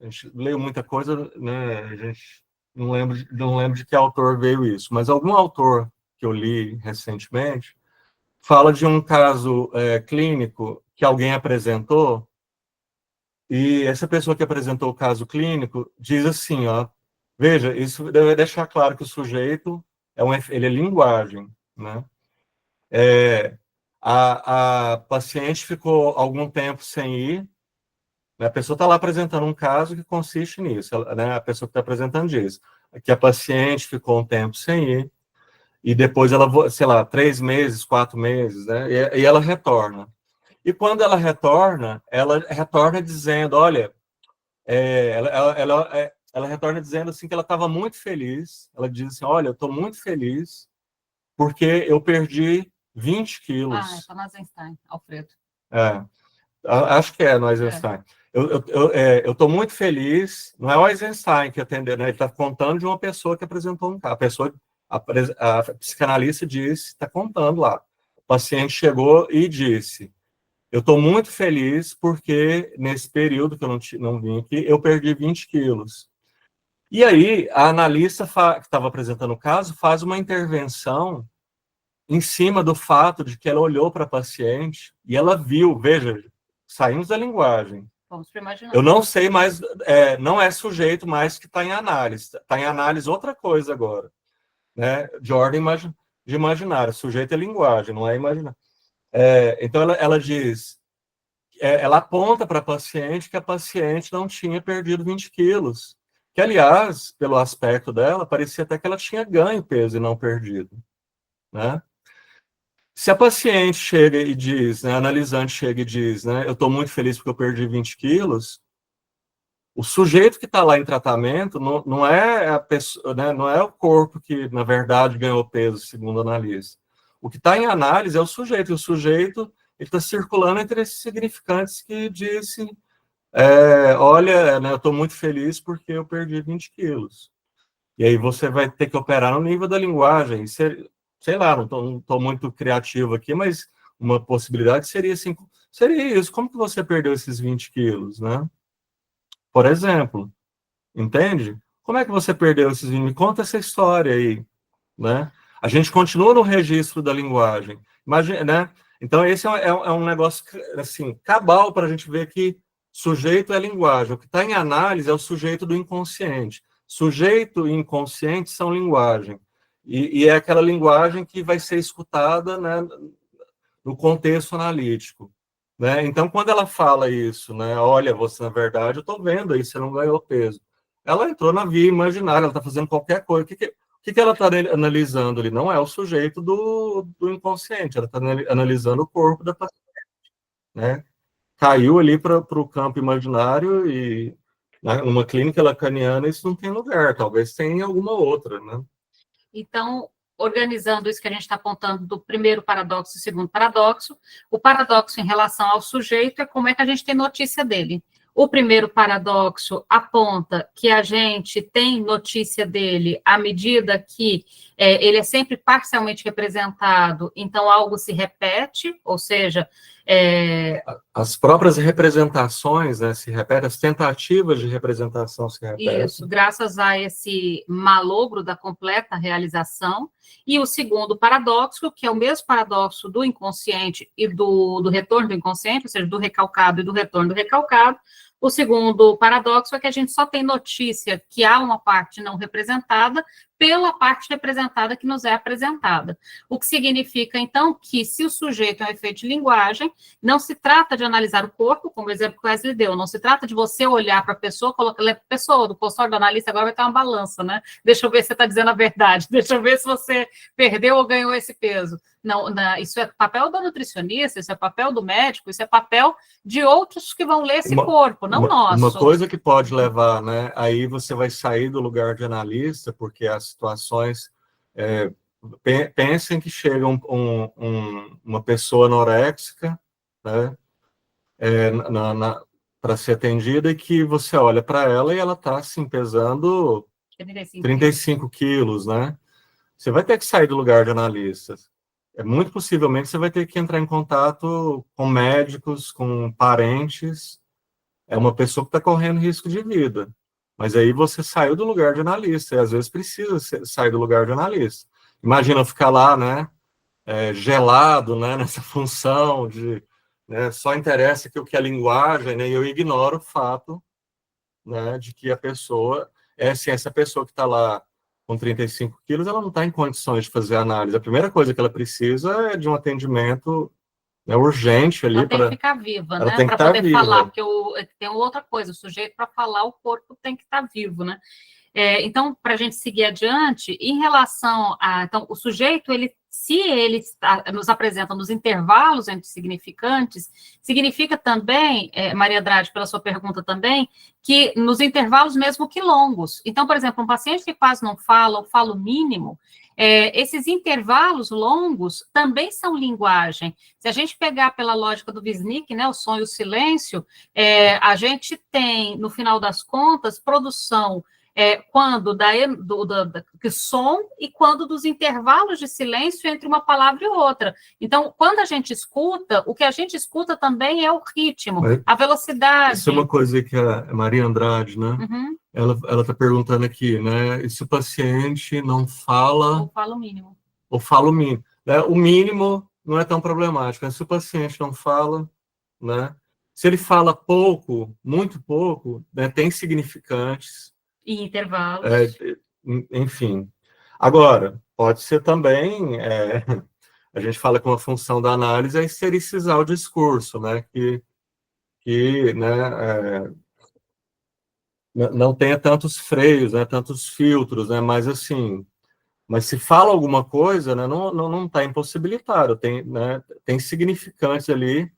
a gente leu muita coisa, né? A gente não lembro de que autor veio isso, mas algum autor que eu li recentemente fala de um caso clínico que alguém apresentou, e essa pessoa que apresentou o caso clínico diz assim, ó, veja, isso deve deixar claro que o sujeito ele é linguagem, né? A paciente ficou algum tempo sem ir, a pessoa está lá apresentando um caso que consiste nisso, né? A pessoa que está apresentando diz que a paciente ficou um tempo sem ir, e depois ela, sei lá, 3 meses, 4 meses, né? E ela retorna. E quando ela retorna dizendo, olha, ela retorna dizendo assim que ela estava muito feliz. Ela diz assim, olha, eu estou muito feliz porque eu perdi 20 quilos. Está no Eisenstein, Alfredo. Acho que é no Eisenstein. Eu estou muito feliz, não é o Eisenstein que atendeu, né? Ele está contando de uma pessoa que apresentou um caso. A psicanalista disse, está contando lá. O paciente chegou e disse, eu estou muito feliz porque nesse período que eu não vim aqui, eu perdi 20 quilos. E aí, a analista que estava apresentando o caso faz uma intervenção em cima do fato de que ela olhou para a paciente e ela viu, veja, saímos da linguagem. Vamos para imaginar. Eu não sei mais, não é sujeito mais que está em análise. Está em análise outra coisa agora, né? De ordem de imaginário. Sujeito é linguagem, não é imaginário. Então, ela diz, ela aponta para a paciente que a paciente não tinha perdido 20 quilos. Que, aliás, pelo aspecto dela, parecia até que ela tinha ganho peso e não perdido, né? Se a paciente chega e diz, né, a analisante chega e diz, né, eu estou muito feliz porque eu perdi 20 quilos, o sujeito que está lá em tratamento não é a pessoa, né, não é o corpo que, na verdade, ganhou peso, segundo a analista. O que está em análise é o sujeito, e o sujeito está circulando entre esses significantes que disse, olha, né, eu estou muito feliz porque eu perdi 20 quilos. E aí você vai ter que operar no nível da linguagem. Sei lá, não estou muito criativo aqui, mas uma possibilidade seria assim, seria isso, como que você perdeu esses 20 quilos, né? Por exemplo, entende? Como é que você perdeu esses 20? Me conta essa história aí, né? A gente continua no registro da linguagem. Imagina, né? Então, esse é um negócio, assim, cabal para a gente ver que sujeito é linguagem. O que está em análise é o sujeito do inconsciente. Sujeito e inconsciente são linguagem. E é aquela linguagem que vai ser escutada, né, no contexto analítico. Né? Então, quando ela fala isso, né, olha, você, na verdade, eu estou vendo aí, você não ganhou peso. Ela entrou na via imaginária, ela está fazendo qualquer coisa. O que ela está analisando ali? Não é o sujeito do inconsciente, ela está analisando o corpo da paciente. Né? Caiu ali para o campo imaginário e numa clínica lacaniana isso não tem lugar, talvez tenha em alguma outra. Né? Então, organizando isso que a gente está apontando do primeiro paradoxo e segundo paradoxo, o paradoxo em relação ao sujeito é como é que a gente tem notícia dele. O primeiro paradoxo aponta que a gente tem notícia dele à medida que ele é sempre parcialmente representado, então algo se repete, ou seja... As próprias representações, né, se repetem, as tentativas de representação se repetem. Isso, graças a esse malogro da completa realização. E o segundo paradoxo, que é o mesmo paradoxo do inconsciente e do retorno do inconsciente, ou seja, do recalcado e do retorno do recalcado. O segundo paradoxo é que a gente só tem notícia que há uma parte não representada pela parte representada que nos é apresentada. O que significa, então, que se o sujeito é um efeito de linguagem, não se trata de analisar o corpo, como o exemplo que o Wesley deu, não se trata de você olhar para a pessoa, colocar a pessoa do consultório do analista, agora vai ter uma balança, né? Deixa eu ver se você está dizendo a verdade, deixa eu ver se você perdeu ou ganhou esse peso. Não, isso é papel do nutricionista, isso é papel do médico, isso é papel de outros que vão ler esse corpo, não nosso. Uma coisa que pode levar, né? Aí você vai sair do lugar de analista, porque as situações... pensem que chega uma pessoa anoréxica, né? Para ser atendida, e que você olha para ela e ela está assim, pesando 35 quilos, né? Você vai ter que sair do lugar de analista. Muito possivelmente você vai ter que entrar em contato com médicos, com parentes. É uma pessoa que está correndo risco de vida. Mas aí você saiu do lugar de analista, e às vezes precisa sair do lugar de analista. Imagina ficar lá, né, gelado, né, nessa função de... Né, só interessa que o que é linguagem, né, e eu ignoro o fato, né, de que a pessoa... assim, essa pessoa que está lá com 35 quilos, ela não está em condições de fazer análise. A primeira coisa que ela precisa é de um atendimento, né, urgente ali. Ela tem que ficar viva, ela né? Para poder falar, porque tem outra coisa, o sujeito para falar, o corpo tem que estar vivo, né? Então, para a gente seguir adiante, em relação a... Então, o sujeito, se ele nos apresenta nos intervalos entre significantes, significa também, Maria Andrade, pela sua pergunta também, que nos intervalos mesmo que longos. Então, por exemplo, um paciente que quase não fala, ou fala o mínimo, esses intervalos longos também são linguagem. Se a gente pegar pela lógica do Wisnik, né, o som e o silêncio, a gente tem, no final das contas, produção quando que som e quando dos intervalos de silêncio entre uma palavra e outra. Então, quando a gente escuta, o que a gente escuta também é o ritmo, a velocidade. Isso é uma coisa que a Maria Andrade, né? Uhum. Ela está perguntando aqui, né? E se o paciente não fala... Ou fala o mínimo. Ou fala o mínimo. Né? O mínimo não é tão problemático. Mas se o paciente não fala, né? Se ele fala pouco, muito pouco, né? Tem significantes. E intervalos. Enfim. Agora, pode ser também, a gente fala que uma função da análise é estericizar o discurso, né? Né, não tenha tantos freios, né, tantos filtros, né? Mas assim, se fala alguma coisa, né, não está impossibilitado, tem significantes ali,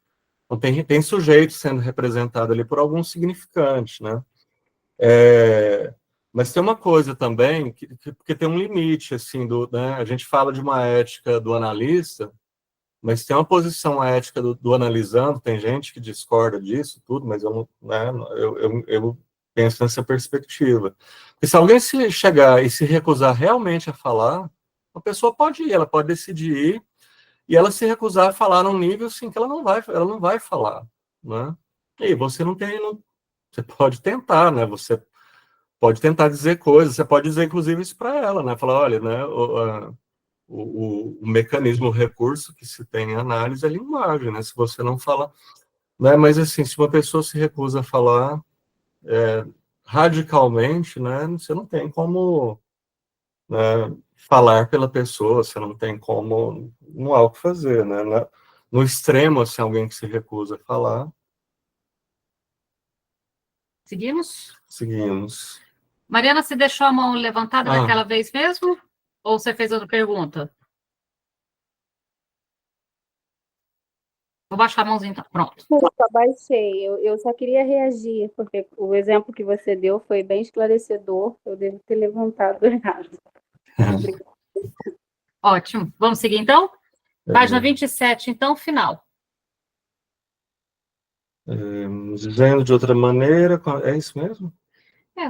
não tem sujeito sendo representado ali por algum significante, né? Mas tem uma coisa também, porque tem um limite, assim, né, a gente fala de uma ética do analista, mas tem uma posição ética do analisando, tem gente que discorda disso, tudo, mas eu, né, eu penso nessa perspectiva. Porque se alguém se chegar e se recusar realmente a falar, a pessoa pode ir, ela pode decidir ir, e ela se recusar a falar num nível assim que ela não vai falar, né? E você você pode tentar, né? Você pode tentar dizer coisas, você pode dizer inclusive isso para ela, né? Falar, olha, né? O mecanismo, o recurso que se tem em análise é a linguagem, né? Se você não fala, né? Mas assim, se uma pessoa se recusa a falar radicalmente, né? Você não tem como, né, falar pela pessoa, você não tem como, não há o que fazer, né? No extremo, assim, alguém que se recusa a falar. Seguimos. Mariana, você deixou a mão levantada daquela vez mesmo? Ou você fez outra pergunta? Vou baixar a mãozinha, então. Pronto. Eu só baixei. Eu só queria reagir, porque o exemplo que você deu foi bem esclarecedor. Eu devo ter levantado errado. Ótimo. Vamos seguir, então? Página 27, então, final. Dizendo de outra maneira, é isso mesmo?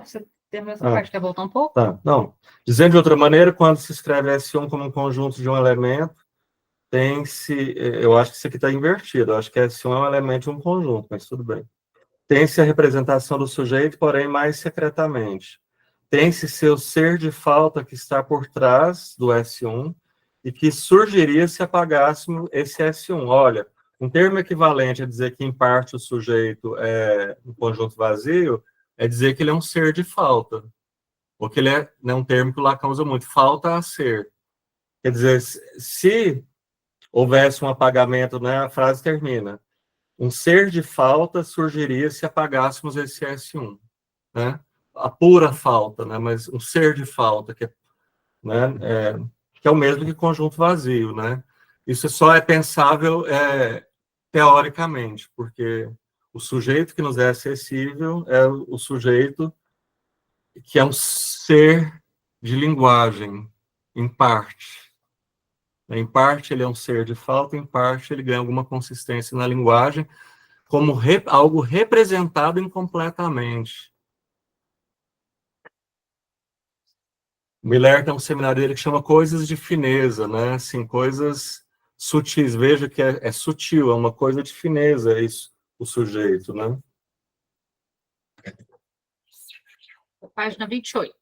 Você tem a mesma parte, quer voltar um pouco? Tá, não. Dizendo de outra maneira, quando se escreve S1 como um conjunto de um elemento, eu acho que isso aqui está invertido, eu acho que S1 é um elemento de um conjunto, mas tudo bem. Tem-se a representação do sujeito, porém mais secretamente. Tem-se seu ser de falta que está por trás do S1 e que surgiria se apagássemos esse S1. Olha, um termo equivalente a dizer que, em parte, o sujeito é um conjunto vazio, é dizer que ele é um ser de falta. Ou que ele é, né, um termo que o Lacan usa muito, falta a ser. Quer dizer, se houvesse um apagamento, né, a frase termina, um ser de falta surgiria se apagássemos esse S1, né? A pura falta, né? Mas um ser de falta, que é o mesmo que conjunto vazio, né? Isso só é pensável teoricamente, porque o sujeito que nos é acessível é o sujeito que é um ser de linguagem, em parte. Em parte ele é um ser de falta, em parte ele ganha alguma consistência na linguagem, como algo representado incompletamente. O Miller tem um seminário dele que chama Coisas de Fineza, né? Assim, coisas sutis. Veja que é sutil, é uma coisa de fineza, é isso, o sujeito, né? Página 28.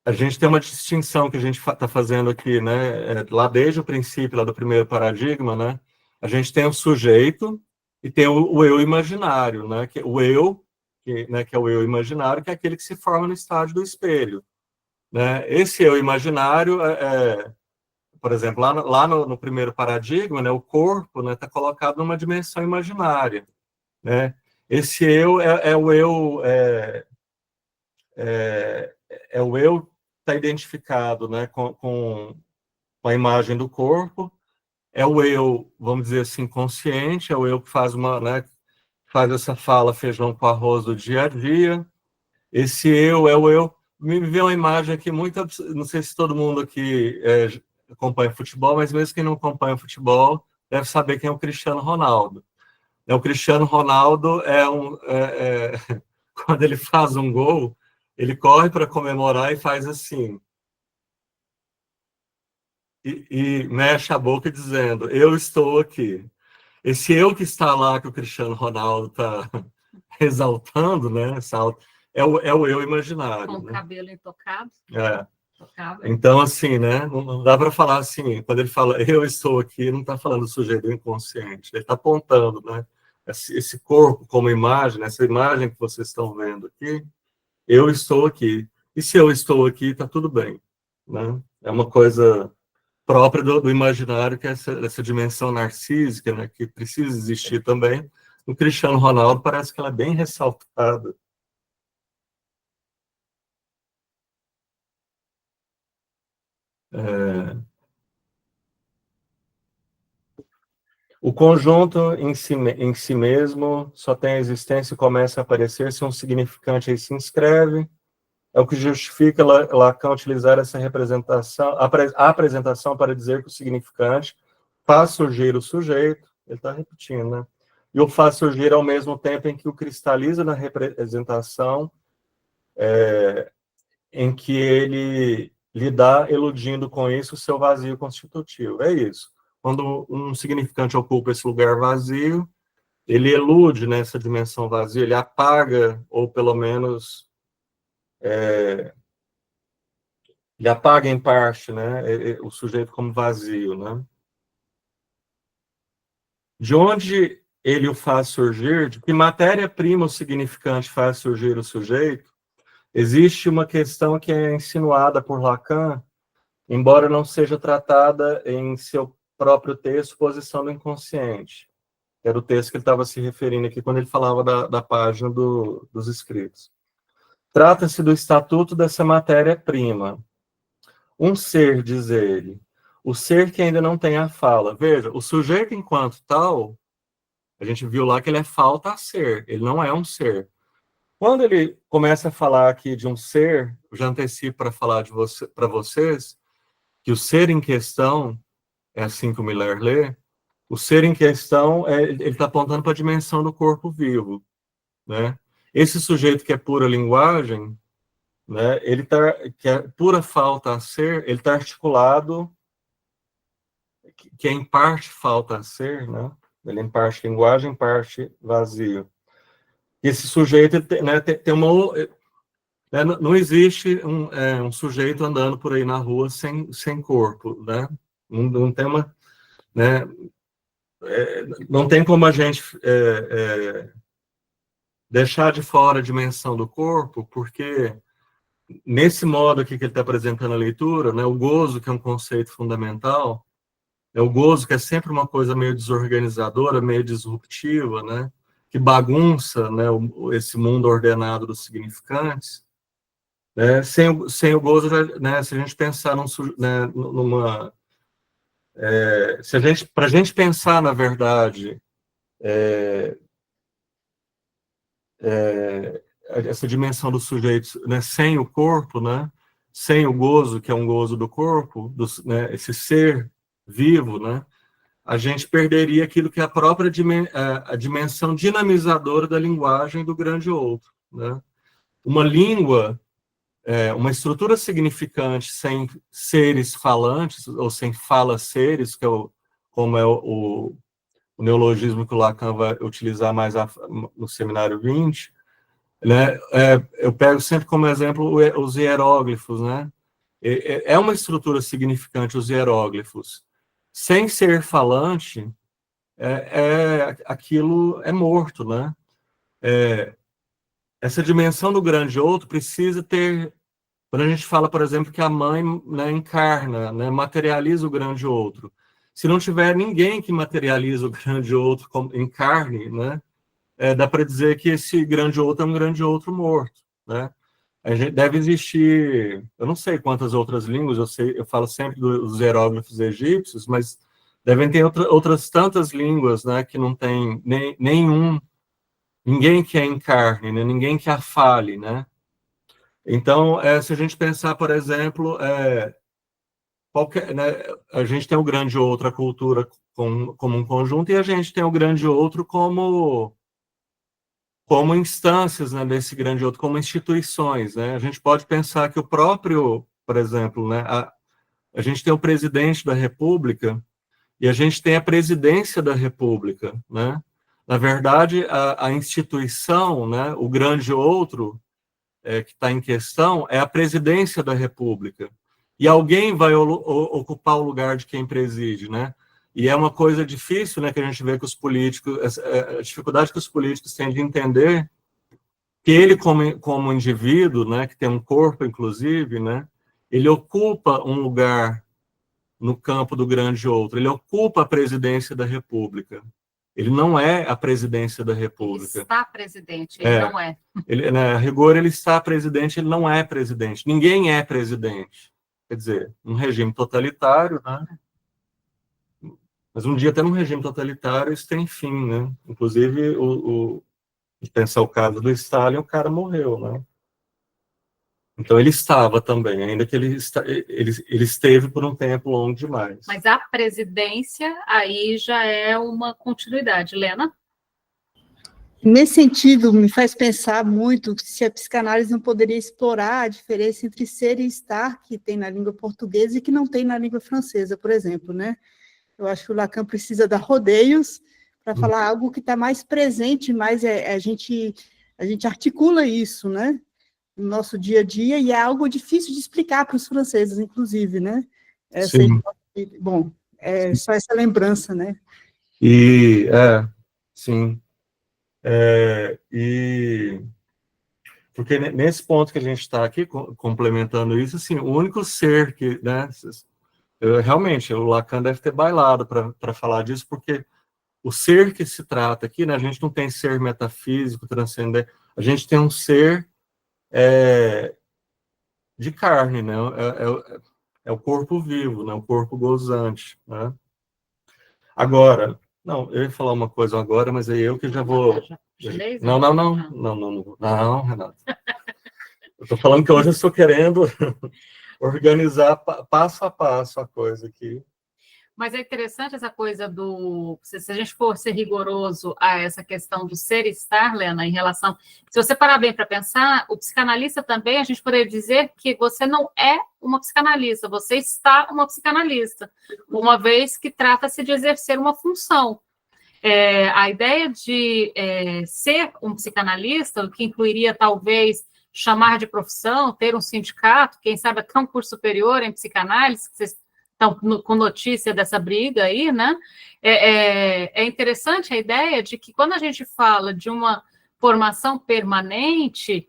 A gente tem uma distinção que a gente está fazendo aqui, né? Lá desde o princípio, lá do primeiro paradigma, né? A gente tem o sujeito e tem o eu imaginário, né? O eu, que é o eu imaginário, que é aquele que se forma no estágio do espelho, né? Esse eu imaginário, por exemplo, lá no primeiro paradigma, né? O corpo, né? Está colocado numa dimensão imaginária, né? Esse eu é o eu o eu está identificado, né, com a imagem do corpo, é o eu, vamos dizer assim, consciente, é o eu que faz faz essa fala feijão com arroz do dia a dia. Esse eu é o eu. Me veio uma imagem aqui muito, não sei se todo mundo aqui acompanha futebol, mas mesmo quem não acompanha futebol deve saber quem é o Cristiano Ronaldo. O Cristiano Ronaldo quando ele faz um gol, ele corre para comemorar e faz assim. E mexe a boca dizendo, eu estou aqui. Esse eu que está lá, que o Cristiano Ronaldo está exaltando, né? É o eu imaginário. Com o cabelo intocado. Então, assim, né? Não dá para falar assim, quando ele fala eu estou aqui, não está falando do sujeito inconsciente, ele está apontando, né? Esse corpo como imagem, essa imagem que vocês estão vendo aqui, eu estou aqui. E se eu estou aqui, está tudo bem, né? É uma coisa própria do imaginário, que é essa dimensão narcísica, né, que precisa existir também. No Cristiano Ronaldo parece que ela é bem ressaltada. O conjunto em si mesmo só tem existência e começa a aparecer se um significante aí se inscreve. É o que justifica Lacan utilizar essa representação, a apresentação para dizer que o significante faz surgir o sujeito, ele está repetindo, né? E o faz surgir ao mesmo tempo em que o cristaliza na representação, em que ele lhe dá, eludindo com isso o seu vazio constitutivo. É isso. Quando um significante ocupa esse lugar vazio, ele elude nessa dimensão vazia, ele apaga, ou pelo menos ele apaga em parte, né, o sujeito como vazio, né? De onde ele o faz surgir, de que matéria-prima o significante faz surgir o sujeito, existe uma questão que é insinuada por Lacan, embora não seja tratada em seu próprio texto, Posição do Inconsciente. Era o texto que ele estava se referindo aqui quando ele falava da página dos escritos. Trata-se do estatuto dessa matéria-prima. Um ser, diz ele, o ser que ainda não tem a fala. Veja, o sujeito enquanto tal, a gente viu lá que ele é falta a ser, ele não é um ser. Quando ele começa a falar aqui de um ser, eu já antecipo para falar para vocês, que o ser em questão, é assim que o Miller lê, o ser em questão, ele está apontando para a dimensão do corpo vivo, né? Esse sujeito que é pura linguagem, né, que é pura falta a ser, ele está articulado, que é em parte falta a ser, né? Ele é em parte linguagem, em parte vazio. Esse sujeito, né, tem uma... Né, não existe um sujeito andando por aí na rua sem corpo, né? Não tem uma... Né, não tem como a gente deixar de fora a dimensão do corpo, porque nesse modo aqui que ele está apresentando a leitura, né, o gozo, que é um conceito fundamental, o gozo que é sempre uma coisa meio desorganizadora, meio disruptiva, né, que bagunça, né, esse mundo ordenado dos significantes, né, sem o gozo, né, se a gente pensar né, numa... para a gente pensar, na verdade, essa dimensão do sujeito, né, sem o corpo, né, sem o gozo, que é um gozo do corpo, né, esse ser vivo, né, a gente perderia aquilo que é a própria a dimensão dinamizadora da linguagem do grande outro, né? Uma língua, uma estrutura significante sem seres falantes, ou sem fala-seres, que é como é o neologismo que o Lacan vai utilizar mais no seminário 20, né? Eu pego sempre como exemplo os hieróglifos, né? É uma estrutura significante, os hieróglifos. Sem ser falante, aquilo é morto, né? Essa dimensão do grande outro precisa ter... Quando a gente fala, por exemplo, que a mãe, né, encarna, né, materializa o grande outro. Se não tiver ninguém que materializa o grande outro em carne, né, dá para dizer que esse grande outro é um grande outro morto, né? A gente deve existir, eu não sei quantas outras línguas, eu falo sempre dos hieróglifos egípcios, mas devem ter outras tantas línguas, né, que não tem ninguém que a encarne, né, ninguém que a fale, né? Então, se a gente pensar, por exemplo, né, a gente tem o grande outro, a cultura como um conjunto, e a gente tem o grande outro como instâncias, né, desse grande outro, como instituições, né? A gente pode pensar que o próprio, por exemplo, né, a gente tem o presidente da República e a gente tem a presidência da República, né? Na verdade, a instituição, né, o grande outro que está em questão é a presidência da República. E alguém vai ocupar o lugar de quem preside, né? E é uma coisa difícil, né, que a gente vê que os políticos, a dificuldade que os políticos têm de entender que ele, como indivíduo, né, que tem um corpo, inclusive, né, ele ocupa um lugar no campo do grande outro, ele ocupa a presidência da República. Ele não é a presidência da República. Ele está presidente, ele não é. Ele, né, a rigor, ele está presidente, ele não é presidente. Ninguém é presidente. Quer dizer, um regime totalitário, né? Mas um dia, até num regime totalitário, isso tem fim, né? Inclusive, pensar o caso do Stalin, o cara morreu, né? Então, ele estava também, ainda que ele esteve por um tempo longo demais. Mas a presidência, aí já é uma continuidade. Lena? Nesse sentido, me faz pensar muito se a psicanálise não poderia explorar a diferença entre ser e estar, que tem na língua portuguesa e que não tem na língua francesa, por exemplo, né? Eu acho que o Lacan precisa dar rodeios para falar algo que está mais presente, mas a gente articula isso, né? No nosso dia a dia, e é algo difícil de explicar para os franceses, inclusive, né? Sim. Bom, só essa lembrança, né? Sim. Porque nesse ponto que a gente está aqui, complementando isso, assim, o único ser que, né, realmente, o Lacan deve ter bailado para falar disso, porque o ser que se trata aqui, né, a gente não tem ser metafísico, transcendente, a gente tem um ser de carne, né, é o corpo vivo, né, o corpo gozante, né. Agora, não, eu ia falar uma coisa agora, mas aí eu que já vou... Não, Renato. Eu estou falando que hoje eu estou querendo organizar passo a passo a coisa aqui. Mas é interessante essa coisa se a gente for ser rigoroso a essa questão do ser e estar, Lena, em relação... Se você parar bem para pensar, o psicanalista também, a gente poderia dizer que você não é uma psicanalista, você está uma psicanalista, uma vez que trata-se de exercer uma função. A ideia de ser um psicanalista, o que incluiria, talvez, chamar de profissão, ter um sindicato, quem sabe até um curso superior em psicanálise, que vocês estão com notícia dessa briga aí, né? É interessante a ideia de que quando a gente fala de uma formação permanente,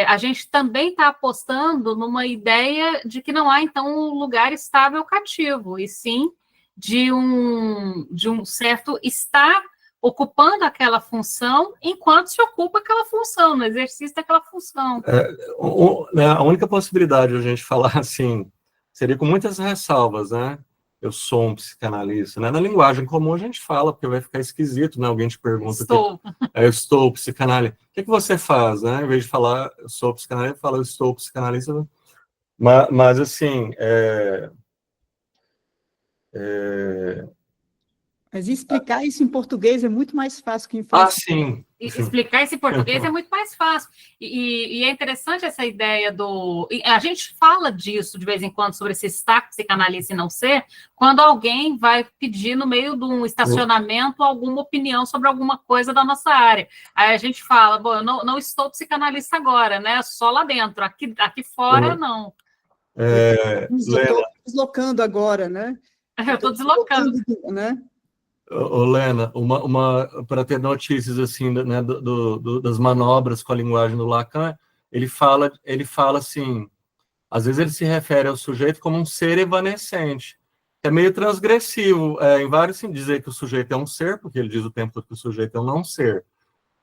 a gente também está apostando numa ideia de que não há, então, um lugar estável cativo, e sim de um certo estar ocupando aquela função enquanto se ocupa aquela função, no exercício daquela função. A única possibilidade de a gente falar assim, seria com muitas ressalvas, né? Eu sou um psicanalista, né? Na linguagem comum a gente fala, porque vai ficar esquisito, né? Alguém te pergunta... Eu estou psicanalista. O que você faz, né? Em vez de falar, eu sou psicanalista, fala, eu estou psicanalista. Mas assim... Mas explicar isso em português é muito mais fácil que em francês. Sim. Explicar isso em português é muito mais fácil. E é interessante essa ideia do... A gente fala disso de vez em quando, sobre esse estar psicanalista e não ser, quando alguém vai pedir no meio de um estacionamento alguma opinião sobre alguma coisa da nossa área. Aí a gente fala, bom, eu não estou psicanalista agora, né? Só lá dentro. Aqui fora, não. Estou deslocando agora, né? Eu estou deslocando. Né? Lena, para ter notícias assim, né, das manobras com a linguagem do Lacan, ele fala assim, às vezes ele se refere ao sujeito como um ser evanescente, é meio transgressivo, em vários sentidos, dizer que o sujeito é um ser, porque ele diz o tempo todo que o sujeito é um não ser,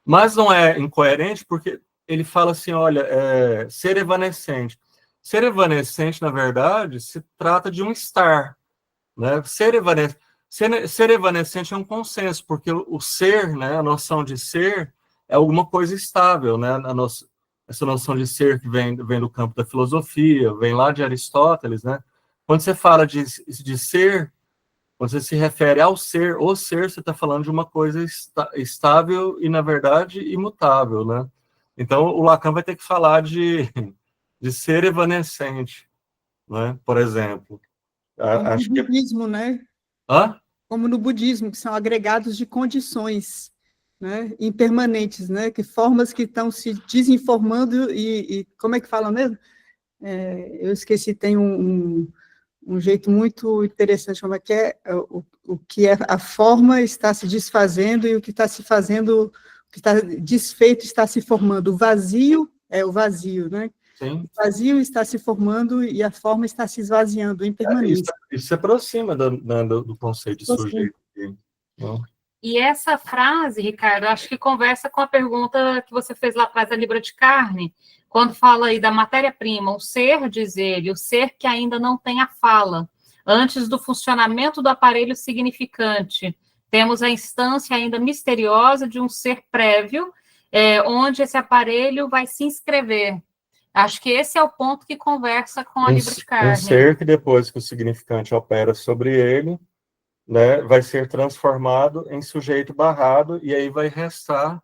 mas não é incoerente, porque ele fala assim, olha, ser evanescente. Ser evanescente, na verdade, se trata de um estar, né? Ser evanescente é um consenso, porque o ser, né, a noção de ser, é alguma coisa estável, né? Essa noção de ser que vem do campo da filosofia, vem lá de Aristóteles, né? Quando você fala de ser, quando você se refere ao ser, o ser, você está falando de uma coisa estável e, na verdade, imutável, né? Então, o Lacan vai ter que falar de ser evanescente, né? Por exemplo. Acho que... budismo, né? Como no budismo, que são agregados de condições, né, impermanentes, né, que formas que estão se desinformando e como é que fala mesmo? Eu esqueci, tem um jeito muito interessante, como é que o que é a forma está se desfazendo e o que está se fazendo está desfeito, está se formando. O vazio é o vazio, né? Sim. O vazio está se formando e a forma está se esvaziando em permanência. Isso se aproxima do conceito de sujeito. Não? E essa frase, Ricardo, acho que conversa com a pergunta que você fez lá atrás da Libra de Carne, quando fala aí da matéria-prima, o ser, diz ele, o ser que ainda não tem a fala, antes do funcionamento do aparelho significante. Temos a instância ainda misteriosa de um ser prévio, onde esse aparelho vai se inscrever. Acho que esse é o ponto que conversa com a Libra de Carne. Um ser que depois que o significante opera sobre ele, né, vai ser transformado em sujeito barrado, e aí vai restar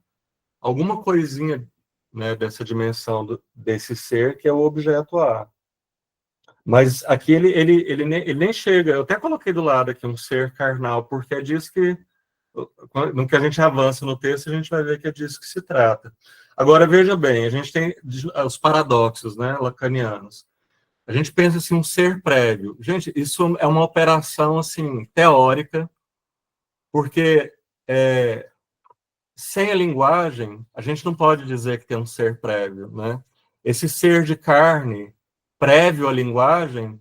alguma coisinha, né, dessa dimensão desse ser, que é o objeto A. Mas aqui ele nem chega, eu até coloquei do lado aqui um ser carnal, porque é disso que, no que a gente avança no texto, a gente vai ver que é disso que se trata. Agora, veja bem, a gente tem os paradoxos, né, lacanianos. A gente pensa assim, um ser prévio. Gente, isso é uma operação assim teórica, porque sem a linguagem, a gente não pode dizer que tem um ser prévio, né? Esse ser de carne, prévio à linguagem,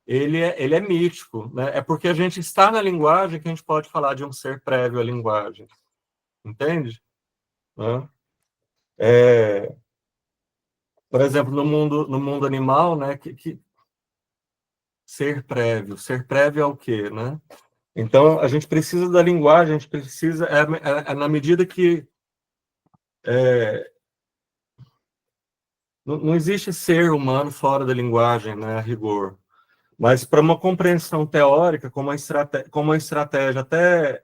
ele é mítico, né? É porque a gente está na linguagem que a gente pode falar de um ser prévio à linguagem. Entende? Né? Por exemplo, no mundo animal, né? Ser prévio é o quê, né? Então, a gente precisa da linguagem, a gente precisa, na medida que não existe ser humano fora da linguagem, né, a rigor. Mas para uma compreensão teórica, como uma estratégia até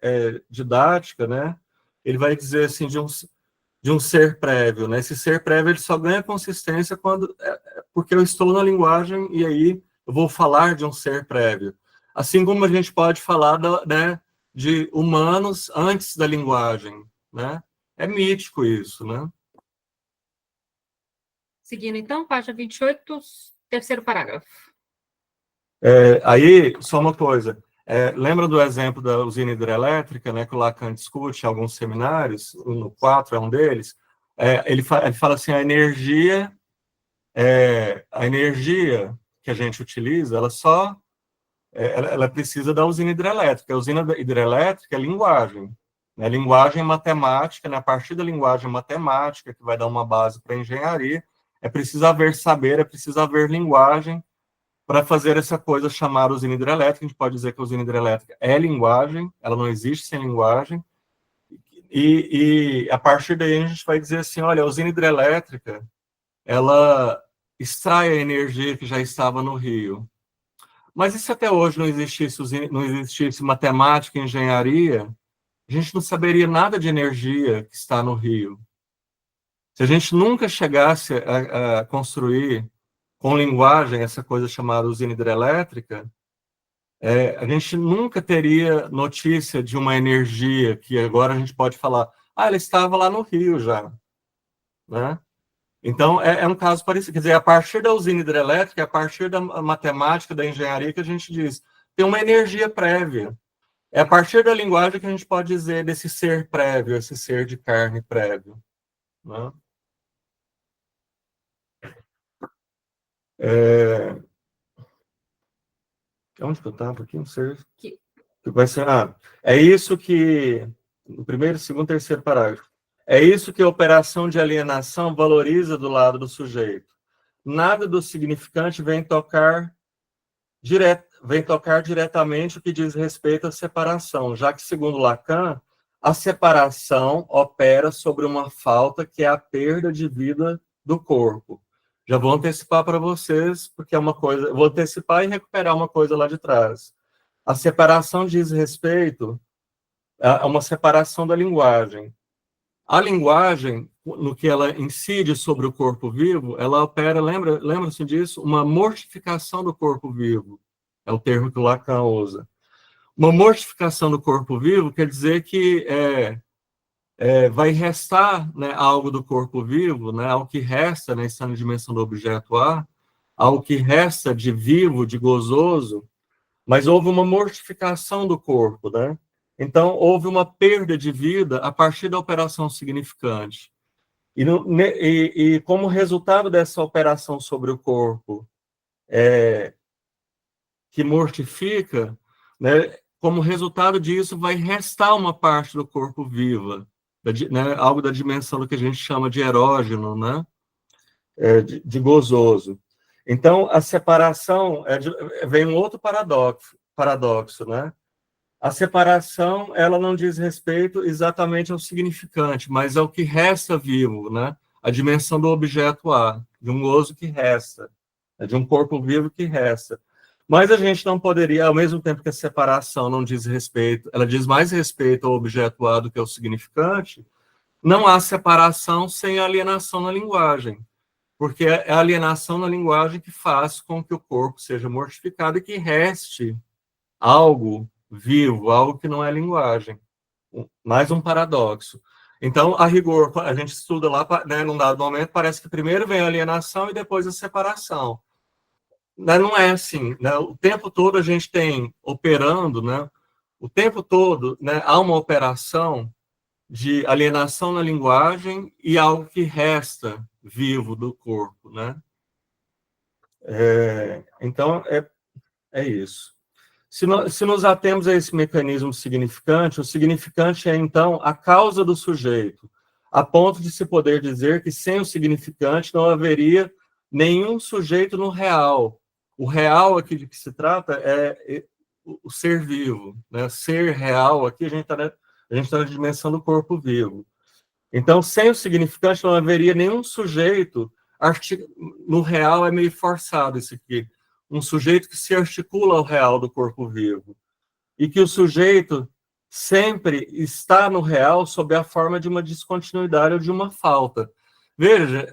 didática, né, ele vai dizer assim de um ser prévio, né? Esse ser prévio ele só ganha consistência porque eu estou na linguagem e aí eu vou falar de um ser prévio. Assim como a gente pode falar né, de humanos antes da linguagem, né? É mítico isso, né? Seguindo, então, página 28, terceiro parágrafo. Aí, só uma coisa. Lembra do exemplo da usina hidrelétrica, né, que o Lacan discute em alguns seminários, no 4 é um deles, ele fala assim, a energia que a gente utiliza, ela precisa da usina hidrelétrica. A usina hidrelétrica é linguagem, né, linguagem matemática, né, a partir da linguagem matemática, que vai dar uma base para a engenharia, é preciso haver saber, é preciso haver linguagem, para fazer essa coisa chamada usina hidrelétrica. A gente pode dizer que a usina hidrelétrica é linguagem, ela não existe sem linguagem, e a partir daí a gente vai dizer assim, olha, a usina hidrelétrica, ela extrai a energia que já estava no rio. Mas e se até hoje não existisse matemática e engenharia, a gente não saberia nada de energia que está no rio. Se a gente nunca chegasse a construir com linguagem, essa coisa chamada usina hidrelétrica, a gente nunca teria notícia de uma energia que agora a gente pode falar, ela estava lá no Rio já, né? Então, é um caso parecido. Quer dizer, a partir da usina hidrelétrica, a partir da matemática, da engenharia, que a gente diz, tem uma energia prévia. É a partir da linguagem que a gente pode dizer desse ser prévio, esse ser de carne prévio, né? Onde que eu estava aqui? Não sei. Vai ser, é isso que... No primeiro, segundo, terceiro parágrafo. É isso que a operação de alienação valoriza do lado do sujeito. Nada do significante vem tocar diretamente o que diz respeito à separação, já que, segundo Lacan, a separação opera sobre uma falta que é a perda de vida do corpo. Já vou antecipar para vocês, porque é uma coisa... Vou antecipar e recuperar uma coisa lá de trás. A separação diz respeito a uma separação da linguagem. A linguagem, no que ela incide sobre o corpo vivo, ela opera, lembra-se disso? Uma mortificação do corpo vivo. É o termo que o Lacan usa. Uma mortificação do corpo vivo quer dizer que vai restar, né, algo do corpo vivo, né, algo que resta, né, está na dimensão do objeto A, algo que resta de vivo, de gozoso, mas houve uma mortificação do corpo, né? Então, houve uma perda de vida a partir da operação significante. E como resultado dessa operação sobre o corpo, que mortifica, né, como resultado disso, vai restar uma parte do corpo viva, né, algo da dimensão do que a gente chama de erógeno, né, de gozoso. Então, a separação, vem um outro paradoxo, né? A separação, ela não diz respeito exatamente ao significante, mas ao que resta vivo, né? A dimensão do objeto A, de um gozo que resta, de um corpo vivo que resta. Mas a gente não poderia, ao mesmo tempo que a separação não diz respeito, ela diz mais respeito ao objeto A do que ao significante, não há separação sem alienação na linguagem, porque é a alienação na linguagem que faz com que o corpo seja mortificado e que reste algo vivo, algo que não é linguagem. Mais um paradoxo. Então, a rigor, a gente estuda lá, né, num dado momento, parece que primeiro vem a alienação e depois a separação. Não é assim, né? O tempo todo a gente tem operando, né? O tempo todo, né, há uma operação de alienação na linguagem e algo que resta vivo do corpo, né? Então, é isso. Se nos atemos a esse mecanismo significante, o significante é, então, a causa do sujeito, a ponto de se poder dizer que sem o significante não haveria nenhum sujeito no real. O real aqui de que se trata é o ser vivo, né? Ser real, aqui a gente está na dimensão do corpo vivo. Então, sem o significante não haveria nenhum sujeito, no real é meio forçado isso aqui, um sujeito que se articula ao real do corpo vivo. E que o sujeito sempre está no real sob a forma de uma descontinuidade ou de uma falta. Veja,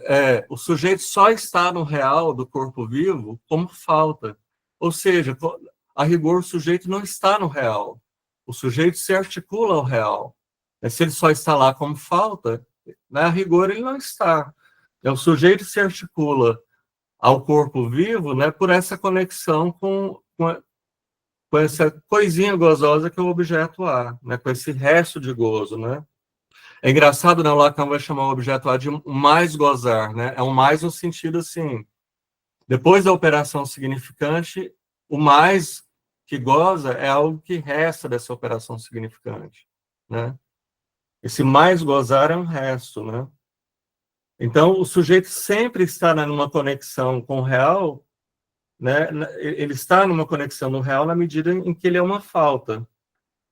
o sujeito só está no real do corpo vivo como falta. Ou seja, a rigor, o sujeito não está no real. O sujeito se articula ao real. Se ele só está lá como falta, a rigor ele não está. O sujeito se articula ao corpo vivo, né, por essa conexão com essa coisinha gozosa que é o objeto A, né, com esse resto de gozo, né. É engraçado, né, o Lacan vai chamar o objeto A de mais gozar, né, é um mais no sentido assim, depois da operação significante, o mais que goza é algo que resta dessa operação significante, né. Esse mais gozar é um resto, né. Então, o sujeito sempre está numa conexão com o real, né? Ele está numa conexão no real na medida em que ele é uma falta,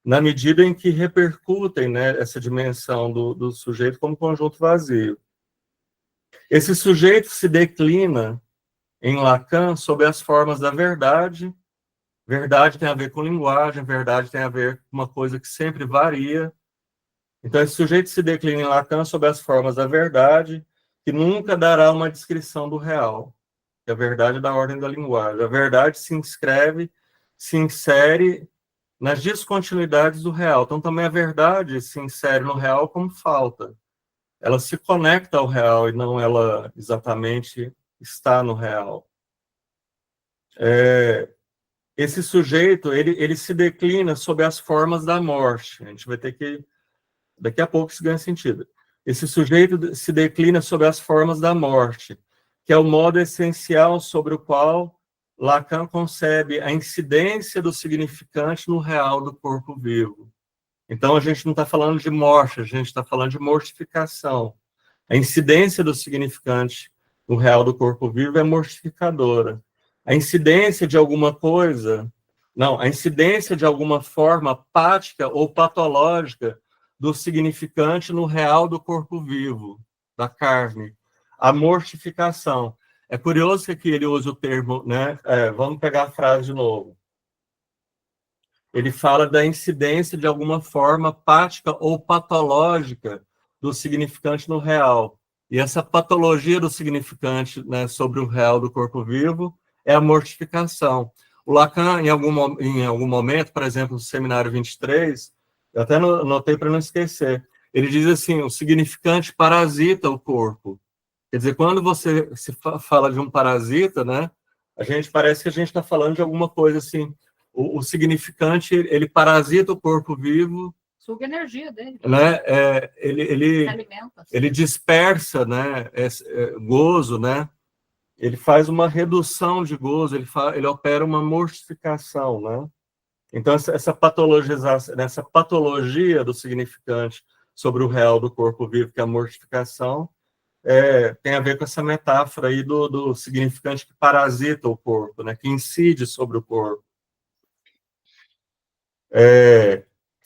na medida em que repercutem, né, essa dimensão do sujeito como conjunto vazio. Esse sujeito se declina em Lacan sob as formas da verdade. Verdade tem a ver com linguagem, verdade tem a ver com uma coisa que sempre varia. Então, esse sujeito se declina em Lacan sob as formas da verdade, que nunca dará uma descrição do real. A verdade é da ordem da linguagem. A verdade se insere nas descontinuidades do real. Então, também a verdade se insere no real como falta. Ela se conecta ao real e não ela exatamente está no real. Esse sujeito, ele se declina sob as formas da morte. A gente vai ter que... Daqui a pouco isso ganha sentido. Esse sujeito se declina sob as formas da morte, que é o modo essencial sobre o qual Lacan concebe a incidência do significante no real do corpo vivo. Então, a gente não está falando de morte, a gente está falando de mortificação. A incidência do significante no real do corpo vivo é mortificadora. A incidência de alguma coisa... Não, a incidência de alguma forma pática ou patológica do significante no real do corpo vivo, da carne. A mortificação. É curioso que aqui ele usa o termo, né? Vamos pegar a frase de novo. Ele fala da incidência de alguma forma pática ou patológica do significante no real. E essa patologia do significante, né, sobre o real do corpo vivo é a mortificação. O Lacan, em algum momento, por exemplo, no Seminário 23, eu até notei para não esquecer, ele diz assim, o significante parasita o corpo. Quer dizer, quando você se fala de um parasita, né, parece que a gente está falando de alguma coisa assim, o significante, ele parasita o corpo vivo, suga a energia dele, né? se alimenta. Ele dispersa, né? Gozo, né? Ele faz uma redução de gozo, ele opera uma mortificação, né? Então, essa patologização, essa patologia do significante sobre o real do corpo vivo, que é a mortificação, tem a ver com essa metáfora aí do significante que parasita o corpo, né? Que incide sobre o corpo.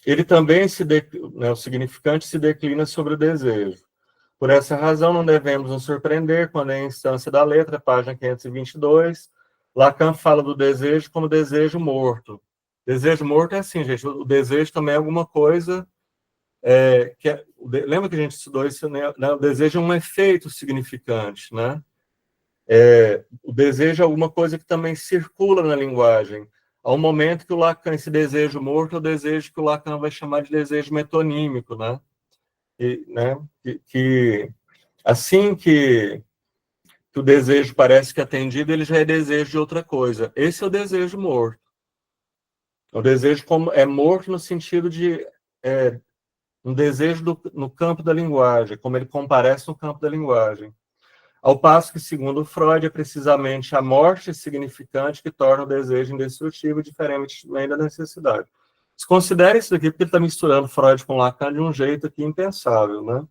Ele também né, o significante se declina sobre o desejo. Por essa razão, não devemos nos surpreender quando, em instância da letra, página 522, Lacan fala do desejo como desejo morto. Desejo morto é assim, gente, o desejo também é alguma coisa lembra que a gente estudou isso, né? O desejo é um efeito significante, né? O desejo é alguma coisa que também circula na linguagem. Há um momento que o Lacan, esse desejo morto, é o desejo que o Lacan vai chamar de desejo metonímico, né? Assim que o desejo parece que é atendido, ele já é desejo de outra coisa. Esse é o desejo morto. O desejo é morto no sentido de um desejo no campo da linguagem, como ele comparece no campo da linguagem. Ao passo que, segundo Freud, é precisamente a morte significante que torna o desejo indestrutível, diferente da necessidade. Desconsidere isso daqui, porque ele está misturando Freud com Lacan de um jeito aqui impensável, né?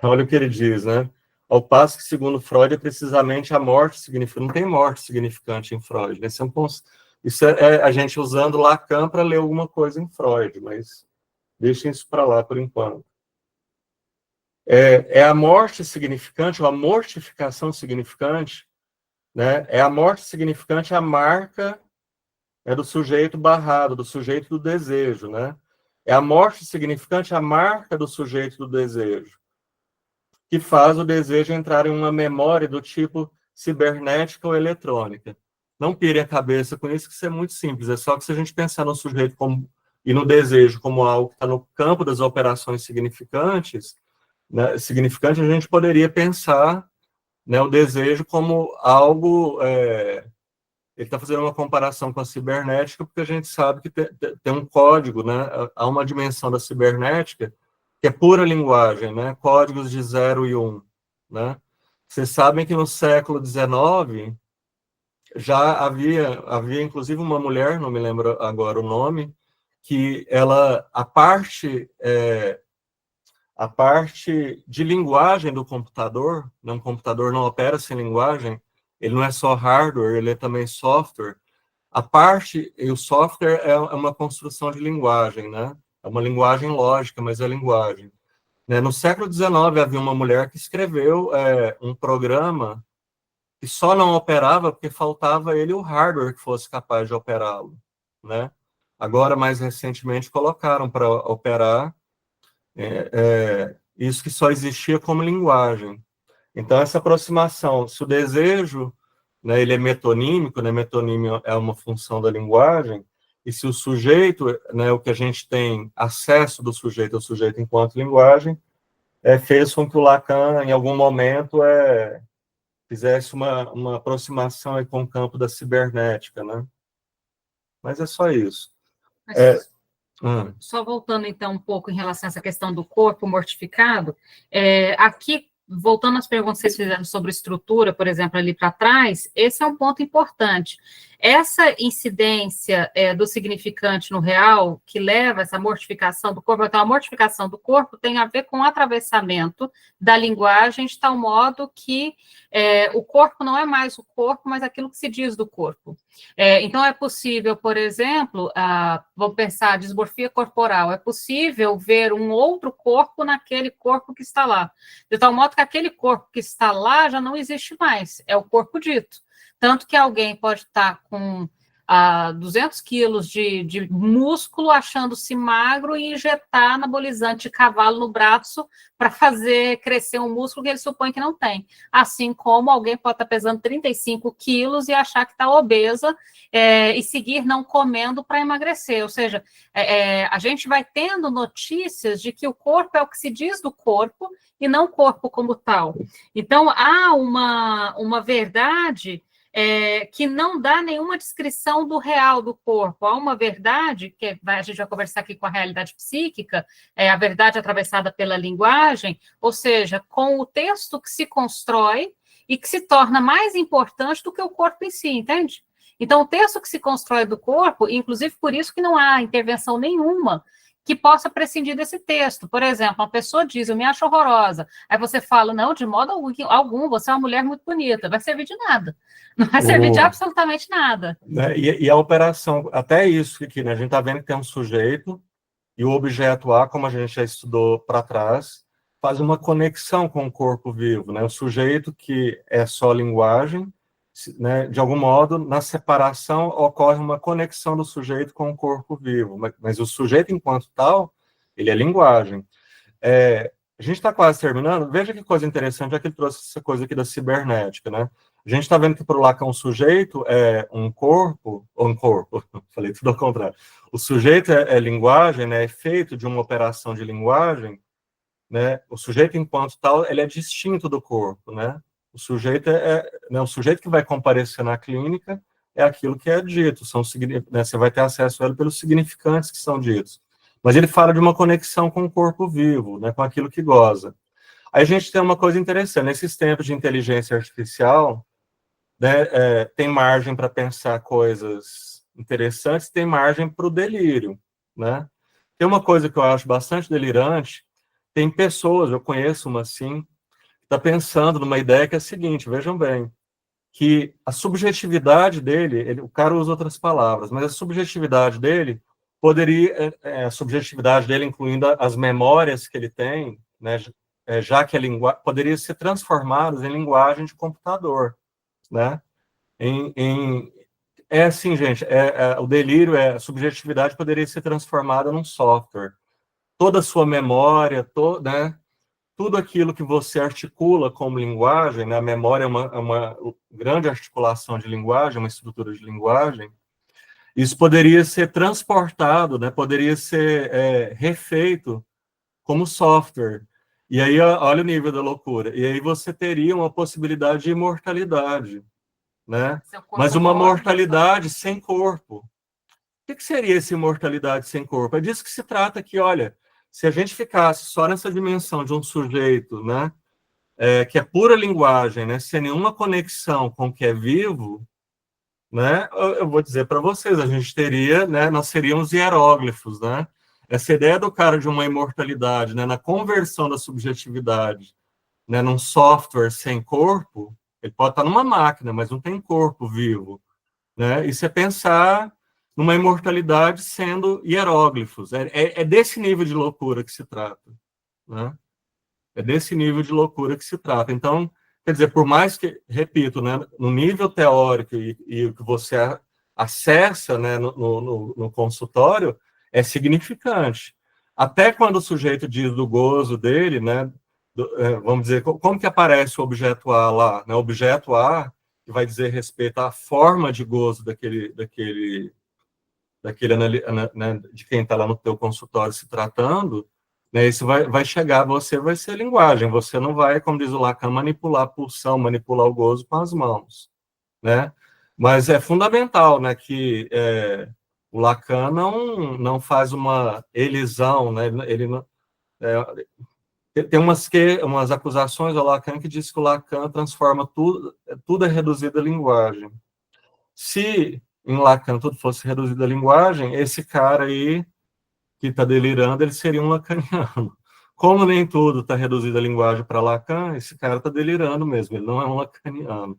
Olha o que ele diz, né? Ao passo que, segundo Freud, é precisamente a morte significante. Não tem morte significante em Freud, né? Isso é a gente usando Lacan para ler alguma coisa em Freud, mas deixem isso para lá por enquanto. É a morte significante, ou a mortificação significante, né? É a morte significante a marca do sujeito barrado, do sujeito do desejo, né? É a morte significante a marca do sujeito do desejo, que faz o desejo entrar em uma memória do tipo cibernética ou eletrônica. Não pirem a cabeça com isso, que isso é muito simples. É só que se a gente pensar no sujeito e no desejo como algo que está no campo das operações significantes, né, significante, a gente poderia pensar, né, o desejo como algo... ele está fazendo uma comparação com a cibernética, porque a gente sabe que tem um código, né? Há uma dimensão da cibernética que é pura linguagem, né? Códigos de 0 e 1, né? Vocês sabem que no século XIX já havia inclusive uma mulher, não me lembro agora o nome, que a parte de linguagem do computador, né? Um computador não opera sem linguagem, ele não é só hardware, ele é também software. E o software é uma construção de linguagem, né? É uma linguagem lógica, mas é linguagem. Né? No século XIX, havia uma mulher que escreveu um programa que só não operava porque faltava ele o hardware que fosse capaz de operá-lo, né? Agora, mais recentemente, colocaram para operar isso que só existia como linguagem. Então, essa aproximação, se o desejo, né, ele é metonímico, né, metonímio é uma função da linguagem, e se o sujeito, né, o que a gente tem acesso do sujeito ao sujeito enquanto linguagem, fez com que o Lacan, em algum momento, fizesse uma aproximação aí com o campo da cibernética, né? Mas é só isso. Só voltando, então, um pouco em relação a essa questão do corpo mortificado, aqui, voltando às perguntas que vocês fizeram sobre estrutura, por exemplo, ali para trás, esse é um ponto importante. Essa incidência do significante no real, que leva essa mortificação do corpo, então a mortificação do corpo tem a ver com o atravessamento da linguagem, de tal modo que o corpo não é mais o corpo, mas aquilo que se diz do corpo. Então, é possível, por exemplo, vamos pensar, dismorfia corporal, é possível ver um outro corpo naquele corpo que está lá, de tal modo que aquele corpo que está lá já não existe mais, é o corpo dito. Tanto que alguém pode estar com 200 quilos de músculo, achando-se magro, e injetar anabolizante de cavalo no braço para fazer crescer um músculo que ele supõe que não tem. Assim como alguém pode estar pesando 35 quilos e achar que está obesa e seguir não comendo para emagrecer. Ou seja, a gente vai tendo notícias de que o corpo é o que se diz do corpo e não o corpo como tal. Então, há uma verdade que não dá nenhuma descrição do real do corpo. Há uma verdade, a gente vai conversar aqui com a realidade psíquica, a verdade atravessada pela linguagem, ou seja, com o texto que se constrói e que se torna mais importante do que o corpo em si, entende? Então, o texto que se constrói do corpo, inclusive por isso que não há intervenção nenhuma que possa prescindir desse texto. Por exemplo, uma pessoa diz, eu me acho horrorosa. Aí você fala, não, de modo algum, você é uma mulher muito bonita. Vai servir de nada. Não vai servir de absolutamente nada. Né, e a operação, até isso aqui, né, a gente está vendo que tem um sujeito e o objeto A, como a gente já estudou para trás, faz uma conexão com o corpo vivo. Né? O sujeito que é só linguagem, né, de algum modo, na separação ocorre uma conexão do sujeito com o corpo vivo, mas o sujeito enquanto tal, ele é linguagem. A gente está quase terminando, veja que coisa interessante, é que ele trouxe essa coisa aqui da cibernética, né? A gente está vendo que para o Lacan um sujeito é um corpo, falei tudo ao contrário, o sujeito é linguagem, né, é feito de uma operação de linguagem, né? O sujeito enquanto tal, ele é distinto do corpo, né? O sujeito o sujeito que vai comparecer na clínica é aquilo que é dito, né, você vai ter acesso a ele pelos significantes que são ditos. Mas ele fala de uma conexão com o corpo vivo, né, com aquilo que goza. Aí a gente tem uma coisa interessante, nesses tempos de inteligência artificial, né, tem margem para pensar coisas interessantes, tem margem para o delírio, né? Tem uma coisa que eu acho bastante delirante, tem pessoas, eu conheço uma assim, está pensando numa ideia que é a seguinte, vejam bem, que a subjetividade dele, o cara usa outras palavras, mas a subjetividade dele poderia, a subjetividade dele incluindo as memórias que ele tem, né, já que a linguagem poderia ser transformadas em linguagem de computador, né? É assim, gente, o delírio, a subjetividade poderia ser transformada num software. Toda a sua memória, né? Tudo aquilo que você articula como linguagem, né? A memória é uma grande articulação de linguagem, uma estrutura de linguagem, isso poderia ser transportado, né? Poderia ser refeito como software. E aí, olha o nível da loucura. E aí você teria uma possibilidade de imortalidade, né? Mas uma mortalidade sem corpo. O que seria essa imortalidade sem corpo? É disso que se trata aqui, olha. Se a gente ficasse só nessa dimensão de um sujeito, né, que é pura linguagem, né, sem nenhuma conexão com o que é vivo, né, eu vou dizer para vocês, a gente teria, né, nós seríamos hieróglifos, né? Essa ideia do cara de uma imortalidade, né, na conversão da subjetividade, né, num software sem corpo, ele pode estar numa máquina, mas não tem corpo vivo, né? Isso é pensar numa imortalidade sendo hieróglifos. É desse nível de loucura que se trata, né? É desse nível de loucura que se trata. Então, quer dizer, por mais que, repito, né, no nível teórico e o que você acessa, né, no consultório, é significante. Até quando o sujeito diz do gozo dele, né, vamos dizer, como que aparece o objeto A lá? Né? O objeto A, que vai dizer respeito à forma de gozo daquele né, de quem está lá no teu consultório se tratando, né, isso vai chegar a você, vai ser linguagem, você não vai, como diz o Lacan, manipular a pulsão, manipular o gozo com as mãos, né? Mas é fundamental, né, que o Lacan não faz uma elisão, né, ele não, tem umas acusações ao Lacan que diz que o Lacan transforma tudo é reduzido à linguagem. Se em Lacan tudo fosse reduzido à linguagem, esse cara aí que está delirando, ele seria um lacaniano. Como nem tudo está reduzido à linguagem para Lacan, esse cara está delirando mesmo, ele não é um lacaniano.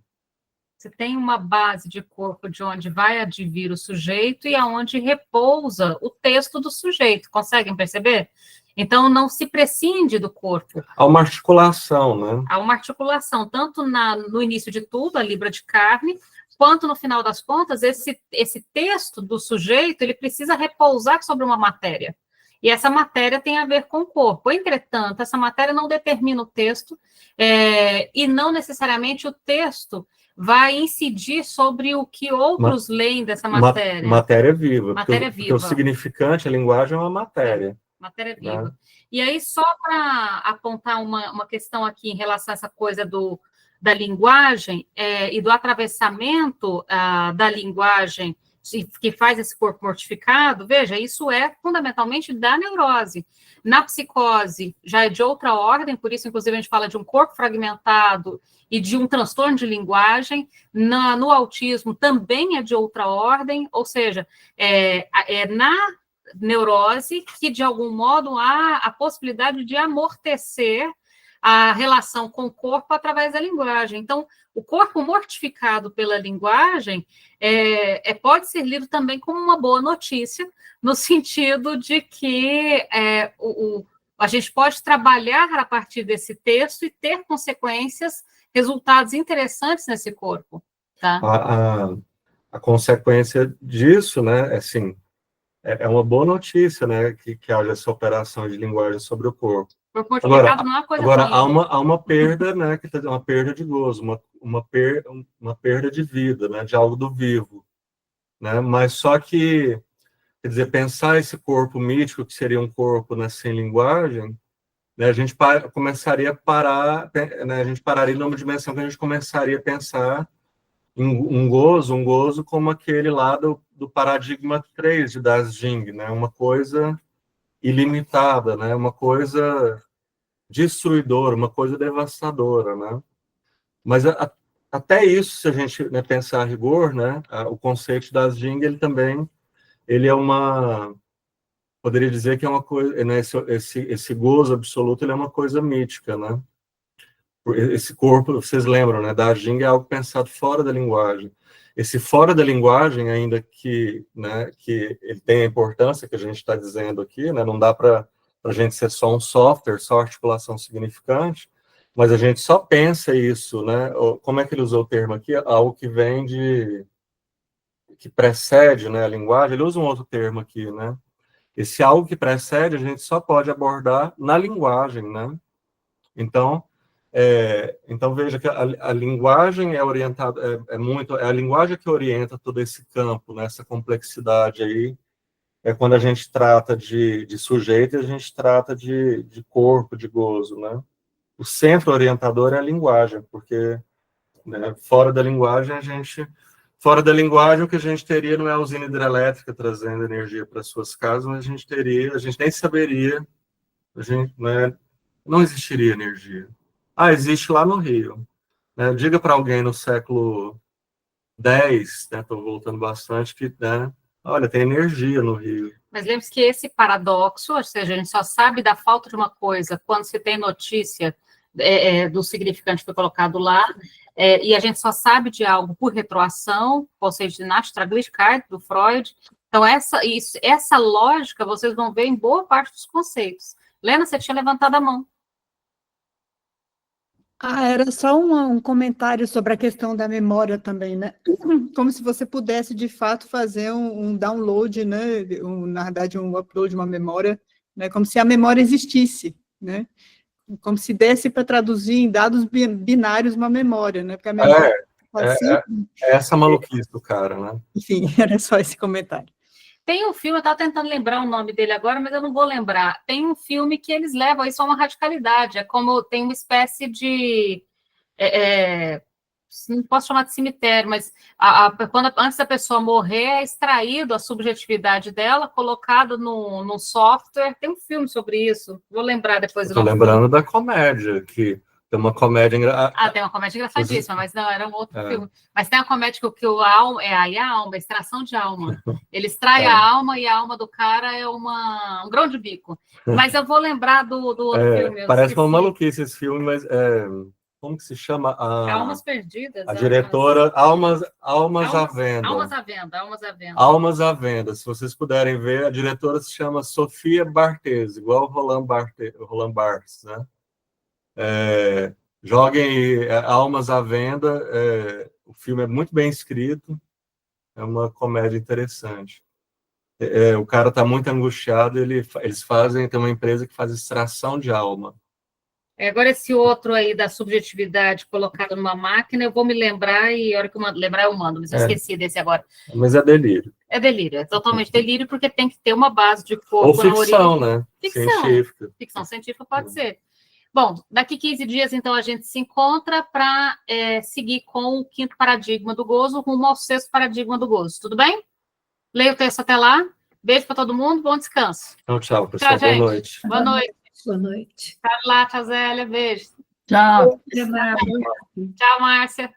Você tem uma base de corpo de onde vai advir o sujeito e aonde repousa o texto do sujeito, conseguem perceber? Então, não se prescinde do corpo. Há uma articulação, né? Há uma articulação, tanto no início de tudo, a libra de carne, quanto no final das contas, esse texto do sujeito, ele precisa repousar sobre uma matéria. E essa matéria tem a ver com o corpo. Entretanto, essa matéria não determina o texto, e não necessariamente o texto vai incidir sobre o que outros leem dessa matéria. Matéria viva. Matéria viva. Porque o significante, a linguagem é uma matéria. Matéria viva. Né? E aí, só para apontar uma questão aqui em relação a essa coisa da linguagem e do atravessamento da linguagem que faz esse corpo mortificado, veja, isso é fundamentalmente da neurose. Na psicose, já é de outra ordem, por isso, inclusive, a gente fala de um corpo fragmentado e de um transtorno de linguagem. No autismo, também é de outra ordem, ou seja, na neurose que, de algum modo, há a possibilidade de amortecer a relação com o corpo através da linguagem. Então, o corpo mortificado pela linguagem pode ser lido também como uma boa notícia, no sentido de que a gente pode trabalhar a partir desse texto e ter consequências, resultados interessantes nesse corpo. Tá? A consequência disso, né, assim, é uma boa notícia, né, que haja essa operação de linguagem sobre o corpo. Agora, não é uma coisa há uma perda, né, uma perda de gozo, uma perda de vida, né, de algo do vivo, né, mas só que, quer dizer, pensar esse corpo mítico, que seria um corpo, né, sem linguagem, né, a gente começaria a parar, né, a gente pararia numa dimensão que a gente começaria a pensar em um gozo como aquele lá do paradigma 3 de Das Jing, né, uma coisa ilimitada, né, uma coisa destruidora, uma coisa devastadora, né? Mas até isso, se a gente, né, pensar a rigor, né, o conceito das Jing, ele é poderia dizer que é uma coisa, né, esse gozo absoluto, ele é uma coisa mítica, né? Esse corpo, vocês lembram, né, da Jing é algo pensado fora da linguagem. Esse fora da linguagem, ainda que, né, que ele tem a importância que a gente está dizendo aqui, né, não dá para a gente ser só um software, só articulação significante, mas a gente só pensa isso, né, como é que ele usou o termo aqui? Algo que vem que precede, né, a linguagem, ele usa um outro termo aqui, né, esse algo que precede a gente só pode abordar na linguagem, né, então veja que a linguagem é orientada, é a linguagem que orienta todo esse campo, né, essa complexidade aí, quando a gente trata de sujeito, a gente trata de corpo, de gozo, né? O centro orientador é a linguagem, porque, né, fora da linguagem, fora da linguagem, o que a gente teria não é a usina hidrelétrica trazendo energia para suas casas, mas a gente nem saberia, né, não existiria energia. Existe lá no Rio. Né? Diga para alguém no século X, né, estou voltando bastante, que, né, olha, tem energia no Rio. Mas lembre-se que esse paradoxo, ou seja, a gente só sabe da falta de uma coisa quando se tem notícia do significante que foi colocado lá, e a gente só sabe de algo por retroação, ou seja, de Nacht-Traglichkeit, do Freud. Então, essa lógica vocês vão ver em boa parte dos conceitos. Lena, você tinha levantado a mão. Era só um comentário sobre a questão da memória também, né? Como se você pudesse, de fato, fazer um download, né? Na verdade, um upload de uma memória, né? Como se a memória existisse, né? Como se desse para traduzir em dados binários uma memória, né? Porque a memória é essa maluquice do cara, né? Enfim, era só esse comentário. Tem um filme, eu estava tentando lembrar o nome dele agora, mas eu não vou lembrar. Tem um filme que eles levam isso a uma radicalidade. É como tem uma espécie de... não posso chamar de cemitério, mas antes da pessoa morrer, é extraído a subjetividade dela, colocado no software. Tem um filme sobre isso. Vou lembrar depois. Estou lembrando da comédia, que tem uma comédia tem uma comédia engraçadíssima, mas não, era um outro filme. Mas tem a comédia que o alma, a extração de alma. Ele extrai a alma e a alma do cara é um grão de bico. Mas eu vou lembrar do outro filme. Parece uma maluquice esse filme, mas como que se chama? Almas Perdidas. A diretora, Almas à Venda. Almas à Venda. Se vocês puderem ver, a diretora se chama Sofia Barthez, igual Roland Barthes, né? Joguem Almas à Venda, o filme é muito bem escrito, é uma comédia interessante. O cara está muito angustiado, eles tem uma empresa que faz extração de alma. Agora, esse outro aí da subjetividade colocado numa máquina, eu vou me lembrar e a hora que eu lembrar eu mando, mas eu esqueci desse agora. Mas é delírio. É delírio, é totalmente delírio, porque tem que ter uma base de corpo Ou na origem. ficção, né? Ficção. Científica. Ficção científica pode ser. Bom, daqui 15 dias, então, a gente se encontra para seguir com o 5º paradigma do gozo, rumo ao 6º paradigma do gozo. Tudo bem? Leia o texto até lá. Beijo para todo mundo, bom descanso. Então, tchau, pessoal. Tchau, gente. Boa noite. Boa noite. Boa noite. Tchau, lá, tia Zélia, beijo. Tchau. Tchau, Márcia.